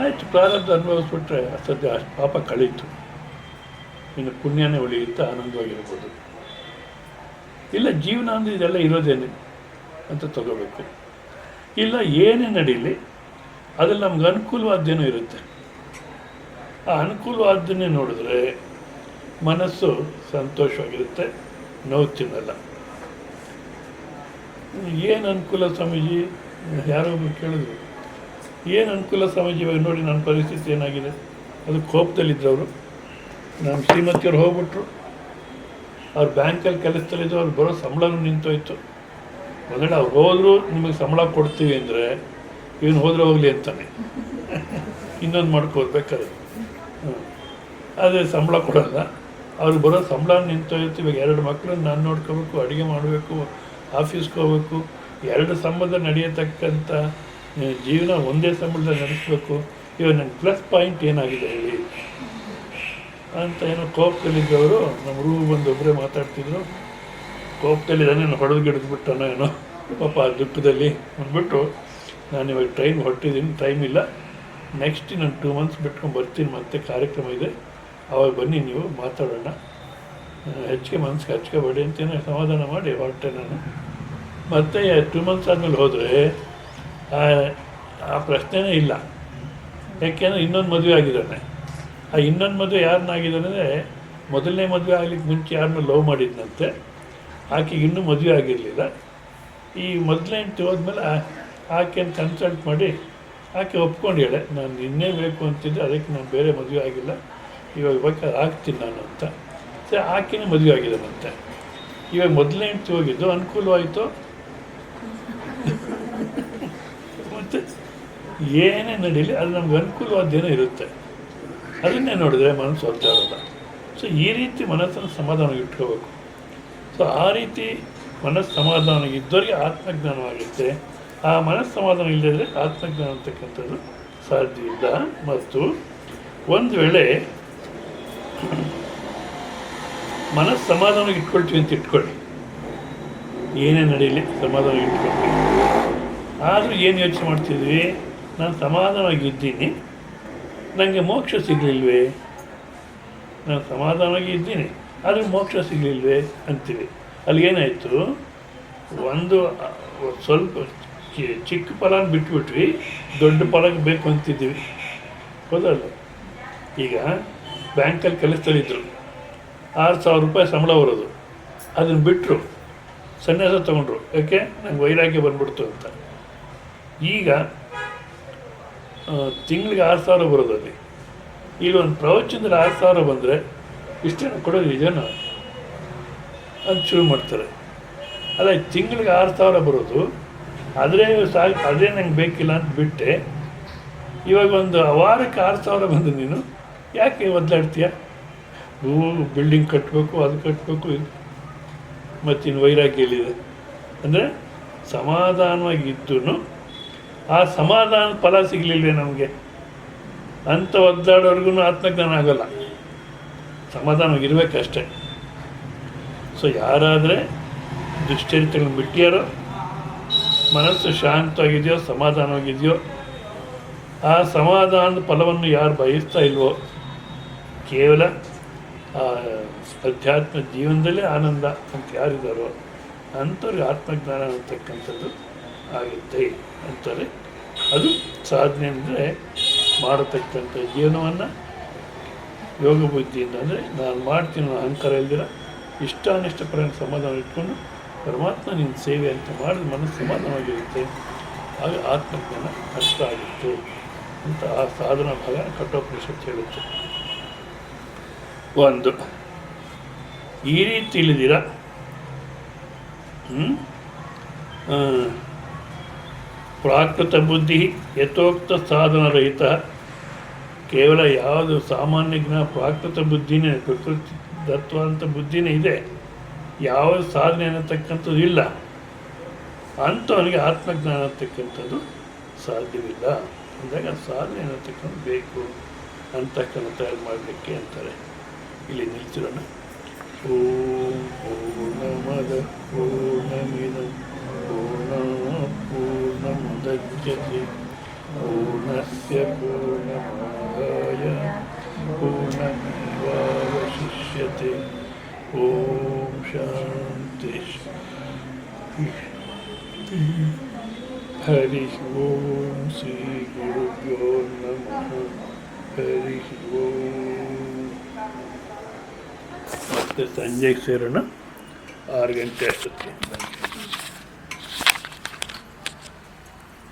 ಆಯಿತು, ಪ್ರಾರಬ್ಧ ಅನುಭವಿಸ್ಬಿಟ್ರೆ ಸದ್ಯ ಅಷ್ಟು ಪಾಪ ಕಳೀತು, ಇನ್ನು ಪುಣ್ಯನೇ ಉಳಿಯುತ್ತೆ, ಆನಂದವಾಗಿರ್ಬೋದು. ಇಲ್ಲ ಜೀವನ ಅಂದರೆ ಇದೆಲ್ಲ ಇರೋದೇನೆ ಅಂತ ತಗೋಬೇಕು. ಇಲ್ಲ ಏನೇ ನಡೀಲಿ ಅದ್ರಲ್ಲಿ ನಮ್ಗೆ ಅನುಕೂಲವಾದ್ದೇನೋ ಇರುತ್ತೆ. ಆ ಅನುಕೂಲವಾದ್ದನ್ನೇ ನೋಡಿದ್ರೆ ಮನಸ್ಸು ಸಂತೋಷವಾಗಿರುತ್ತೆ, ನೋವು ತಿನ್ನಲ್ಲ. ಏನು ಅನುಕೂಲ ಸ್ವಾಮೀಜಿ, ಯಾರೋ ಒಬ್ಬರು ಕೇಳಿದ್ರು, ಏನು ಅನುಕೂಲ ಸ್ವಾಮೀಜಿ, ಇವಾಗ ನೋಡಿ ನನ್ನ ಪರಿಸ್ಥಿತಿ ಏನಾಗಿದೆ. ಅದು ಕೋಪದಲ್ಲಿದ್ದವರು, ನಮ್ಮ ಶ್ರೀಮತಿಯವ್ರು ಹೋಗ್ಬಿಟ್ರು, ಅವ್ರು ಬ್ಯಾಂಕಲ್ಲಿ ಕೆಲಸದಲ್ಲಿದ್ದು ಅವ್ರು ಬರೋ ಸಂಬಳನೂ ನಿಂತೋಯ್ತು. ಮೊದಲು ಅವ್ರು ಹೋದರೂ ನಿಮಗೆ ಸಂಬಳ ಕೊಡ್ತೀವಿ ಅಂದರೆ ಇವನು ಹೋದ್ರೆ ಹೋಗಲಿ ಅಂತಾನೆ, ಇನ್ನೊಂದು ಮಾಡ್ಕೋಬೇಕಾದ್ರೆ ಅದೇ ಸಂಬಳ ಕೊಡೋಲ್ಲ. ಅವ್ರು ಬರೋ ಸಂಬಳ ನಿಂತೋಯ್ತು. ಇವಾಗ 2 ಮಕ್ಕಳನ್ನ ನಾನು ನೋಡ್ಕೋಬೇಕು, ಅಡುಗೆ ಮಾಡಬೇಕು, ಆಫೀಸ್ಗೆ ಹೋಗ್ಬೇಕು, 2 ಸಂಬಂಧ ನಡೆಯತಕ್ಕಂಥ ಜೀವನ ಒಂದೇ ಸಂಬಳದಲ್ಲಿ ನಡೆಸಬೇಕು. ಇವಾಗ ನನ್ನ ಪ್ಲಸ್ ಪಾಯಿಂಟ್ ಏನಾಗಿದೆ ಹೇಳಿ ಅಂತ ಏನೋ ಕೋಪದಲ್ಲಿದ್ದವರು ನಮ್ಮ ರೂಮ್ ಬಂದು ಒಬ್ಬರೇ ಮಾತಾಡ್ತಿದ್ರು. ಕೋಪದಲ್ಲಿ ನಾನು ಹೊಡೆದು ಗಿಡಿದ್ಬಿಟ್ಟನೋ ಏನೋ ಪಾಪ ಆ ದುಃಖದಲ್ಲಿ ಅಂದ್ಬಿಟ್ಟು, ನಾನು ಇವಾಗ ಟ್ರೈನ್ ಹೊರಟಿದ್ದೀನಿ, ಟೈಮ್ ಇಲ್ಲ, ನೆಕ್ಸ್ಟ್ ನಾನು 2 ಮಂತ್ಸ್ ಬಿಟ್ಕೊಂಡು ಬರ್ತೀನಿ, ಮತ್ತೆ ಕಾರ್ಯಕ್ರಮ ಇದೆ, ಅವಾಗ ಬನ್ನಿ ನೀವು ಮಾತಾಡೋಣ, ಹೆಚ್ಚಿಗೆ ಮನಸ್ಸಿಗೆ ಹಚ್ಕೋಬೇಡಿ ಅಂತೇನೋ ಸಮಾಧಾನ ಮಾಡಿ ಹೊರಟೆ ನಾನು. ಮತ್ತು 2 ಮಂತ್ಸ್ ಆದಮೇಲೆ ಹೋದರೆ ಆ ಪ್ರಶ್ನೆನೇ ಇಲ್ಲ. ಯಾಕೆಂದರೆ ಇನ್ನೊಂದು ಮದುವೆ ಆಗಿದ್ದಾನೆ. ಆ ಇನ್ನೊಂದು ಮದುವೆ ಯಾರನ್ನಾಗಿದ್ದಾನೆ ಅಂದರೆ, ಮೊದಲನೇ ಮದುವೆ ಆಗ್ಲಿಕ್ಕೆ ಮುಂಚೆ ಯಾರನ್ನ ಲವ್ ಮಾಡಿದ್ನಂತೆ, ಆಕೆಗೆ ಇನ್ನೂ ಮದುವೆ ಆಗಿರಲಿಲ್ಲ. ಈ ಮೊದಲನೇ ಹೆಂಡತಿ ಹೋದ್ಮೇಲೆ ಆಕೆಯನ್ನು ಕನ್ಸಲ್ಟ್ ಮಾಡಿ ಆಕೆ ಒಪ್ಕೊಂಡು ಹೇಳೆ, ನಾನು ಇನ್ನೇ ಬೇಕು ಅಂತಿದ್ದೆ, ಅದಕ್ಕೆ ನಾನು ಬೇರೆ ಮದುವೆ ಆಗಿಲ್ಲ, ಇವಾಗ ಬೇಕಾದ್ರೆ ಆಗ್ತೀನಿ ನಾನು ಅಂತ. ಸರಿ, ಆಕೆನೇ ಮದುವೆ ಆಗಿದ್ದಾನಂತೆ. ಇವಾಗ ಮೊದಲನೇ ಹೆಂಡತಿ ಹೋಗಿದ್ದು ಅನುಕೂಲವಾಯಿತು. ಮತ್ತು ಏನೇ ನಡೀಲಿ ಅದು ನಮ್ಗೆ ಅನುಕೂಲವಾದ್ದೇನೋ ಇರುತ್ತೆ, ಅದನ್ನೇ ನೋಡಿದ್ರೆ ಮನಸ್ಸು ಹೊರತಾಗಲ್ಲ. ಸೊ ಈ ರೀತಿ ಮನಸ್ಸನ್ನು ಸಮಾಧಾನ ಇಟ್ಕೋಬೇಕು. ಸೊ ಆ ರೀತಿ ಮನಸ್ಸು ಸಮಾಧಾನ ಇದ್ದವರಿಗೆ ಆತ್ಮಜ್ಞಾನವಾಗುತ್ತೆ. ಆ ಮನಸ್ಸು ಸಮಾಧಾನ ಇಲ್ಲದಿದ್ದರೆ ಆತ್ಮಜ್ಞಾನ ಅಂತಕ್ಕಂಥದ್ದು ಸಾಧ್ಯ ಇಲ್ಲ. ಮತ್ತು ಒಂದು ವೇಳೆ ಮನಸ್ಸು ಸಮಾಧಾನ ಇಟ್ಕೊಳ್ತೀವಿ ಅಂತ ಇಟ್ಕೊಳ್ಳಿ, ಏನೇ ನಡೀಲಿ ಸಮಾಧಾನ ಇಟ್ಕೊಳ್ತೀವಿ. ಆದರೂ ಏನು ಯೋಚನೆ ಮಾಡ್ತಿದ್ವಿ, ನಾನು ಸಮಾಧಾನವಾಗಿದ್ದೀನಿ, ನನಗೆ ಮೋಕ್ಷ ಸಿಗಲಿಲ್ವೇ, ನಾನು ಸಮಾಧಾನವಾಗಿ ಇದ್ದೀನಿ ಆದರೆ ಮೋಕ್ಷ ಸಿಗಲಿಲ್ವೇ ಅಂತೀವಿ. ಅಲ್ಲಿಗೇನಾಯಿತು, ಒಂದು ಸ್ವಲ್ಪ ಚಿಕ್ಕ ಫಲನ ಬಿಟ್ಬಿಟ್ವಿ, ದೊಡ್ಡ ಫಲಕ್ಕೆ ಬೇಕು ಅಂತಿದ್ದೀವಿ, ಹೌದಲ್ಲ. ಈಗ ಬ್ಯಾಂಕಲ್ಲಿ ಕೆಲಸದಲ್ಲಿದ್ದರು, 6,000 ರೂಪಾಯಿ ಸಂಬಳ ಬರೋದು, ಅದನ್ನು ಬಿಟ್ಟರು, ಸನ್ಯಾಸ ತೊಗೊಂಡ್ರು, ಯಾಕೆ ನಂಗೆ ವೈರಾಗ್ಯ ಬಂದ್ಬಿಡ್ತು ಅಂತ. ಈಗ ತಿಂಗಳಿಗೆ 6,000 ಬರೋದಲ್ಲಿ, ಈಗ ಒಂದು ಪ್ರವಚನದಲ್ಲಿ 6,000 ಬಂದರೆ ಇಷ್ಟೇನು ಕೊಡೋದು ನಿಜನೋ ಅಂತ ಶುರು ಮಾಡ್ತಾರೆ. ಅಲ್ಲ, ತಿಂಗಳಿಗೆ 6,000 ಬರೋದು, ಆದರೆ ಅದೇ ನಂಗೆ ಬೇಕಿಲ್ಲ ಅಂತ ಬಿಟ್ಟೆ, ಇವಾಗ ಒಂದು ವಾರಕ್ಕೆ 6,000 ಬಂದು ನೀನು ಯಾಕೆ ಒದ್ದಾಡ್ತೀಯ? ಬಿಲ್ಡಿಂಗ್ ಕಟ್ಟಬೇಕು, ಅದು ಕಟ್ಟಬೇಕು, ಇದು ಮತ್ತಿನ್ನು ವೈರಾಗ್ಯ ಎಲ್ಲಿದೆ ಅಂದರೆ, ಸಮಾಧಾನವಾಗಿದ್ದೂ ಆ ಸಮಾಧಾನದ ಫಲ ಸಿಗಲಿಲ್ವೇ ನಮಗೆ ಅಂತ ಒದ್ದಾಡೋರ್ಗು ಆತ್ಮಜ್ಞಾನ ಆಗೋಲ್ಲ. ಸಮಾಧಾನವಾಗಿರ್ಬೇಕಷ್ಟೆ. ಸೊ ಯಾರಾದರೆ ದುಶ್ಚರಿತೆಗಳನ್ನು ಬಿಟ್ಟಿಯಾರೋ, ಮನಸ್ಸು ಶಾಂತವಾಗಿದೆಯೋ, ಸಮಾಧಾನವಾಗಿದೆಯೋ, ಆ ಸಮಾಧಾನದ ಫಲವನ್ನು ಯಾರು ಬಯಸ್ತಾ ಇಲ್ವೋ, ಕೇವಲ ಆ ಅಧ್ಯಾತ್ಮ ಜೀವನದಲ್ಲೇ ಆನಂದ ಅಂತ ಯಾರಿದ್ದಾರೋ ಅಂಥವ್ರಿಗೆ ಆತ್ಮಜ್ಞಾನ ಅಂತಕ್ಕಂಥದ್ದು ಆಗುತ್ತೆ ಅಂತಾರೆ. ಅದು ಸಾಧನೆ ಅಂದರೆ ಮಾಡತಕ್ಕಂಥ ಜೀವನವನ್ನು ಯೋಗ ಬುದ್ಧಿಯಿಂದ, ಅಂದರೆ ನಾನು ಮಾಡ್ತೀನಿ ಅಹಂಕಾರ ಇಲ್ದಿರ ಇಷ್ಟಾನಿಷ್ಟ ಪರ ಸಮಾಧಾನ ಇಟ್ಕೊಂಡು ಪರಮಾತ್ಮ ನಿನ್ನ ಸೇವೆ ಅಂತ ಮಾಡಿದ ಮನಸ್ಸು ಸಮಾಧಾನವಾಗಿರುತ್ತೆ. ಆಗ ಆತ್ಮಜ್ಞಾನ ಅಷ್ಟ ಆಗುತ್ತೆ ಅಂತ ಆ ಸಾಧನಾ ಭಾಗ ಕಠೋಪನಿಷತ್ತು ಹೇಳುತ್ತೆ. ಒಂದು ಈ ರೀತಿ ತಿಳಿದಿರ ಪ್ರಾಕೃತ ಬುದ್ಧಿ ಯಥೋಕ್ತ ಸಾಧನರಹಿತ ಕೇವಲ ಯಾವುದು ಸಾಮಾನ್ಯ ಜ್ಞಾನ ಪ್ರಾಕೃತ ಬುದ್ಧಿನೇ, ಪ್ರಕೃತಿ ತತ್ವ ಅಂತ ಬುದ್ಧಿನೇ ಇದೆ, ಯಾವ ಸಾಧನೆ ಅನ್ನತಕ್ಕಂಥದ್ದು ಇಲ್ಲ ಅಂಥವನಿಗೆ ಆತ್ಮಜ್ಞಾನ ಅಂತಕ್ಕಂಥದ್ದು ಸಾಧ್ಯವಿಲ್ಲ ಅಂದಾಗ ಸಾಧನೆ ಅನ್ನತಕ್ಕಂಥ ಬೇಕು ಅಂತಕ್ಕಂಥ ತಯಾರು ಮಾಡಲಿಕ್ಕೆ ಅಂತಾರೆ. ಇಲ್ಲಿ ನಿಲ್ಸಿರೋಣ. ಓಂ ಪೂರ್ಣಮದ ಪೂರ್ಣಮಿದಂ ಪೂರ್ಣಾತ್ ಪೂರ್ಣಮುದಚ್ಯತೆ ಪೂರ್ಣಸ್ಯ ಪೂರ್ಣಮಾದಾಯ ಪೂರ್ಣಮೇವಾವಶಿಷ್ಯತೆ. ಓಂ ಶಾಂತಿ ಹರಿ ಓಂ ಶ್ರೀ ಗುರುಭ್ಯೋ ನಮಃ. ಹರಿ ಓಂ. ಮತ್ತೆ ಸಂಜೆಗೆ ಸೇರೋಣ 6 ಗಂಟೆ ಅಷ್ಟೊತ್ತಿಗೆ.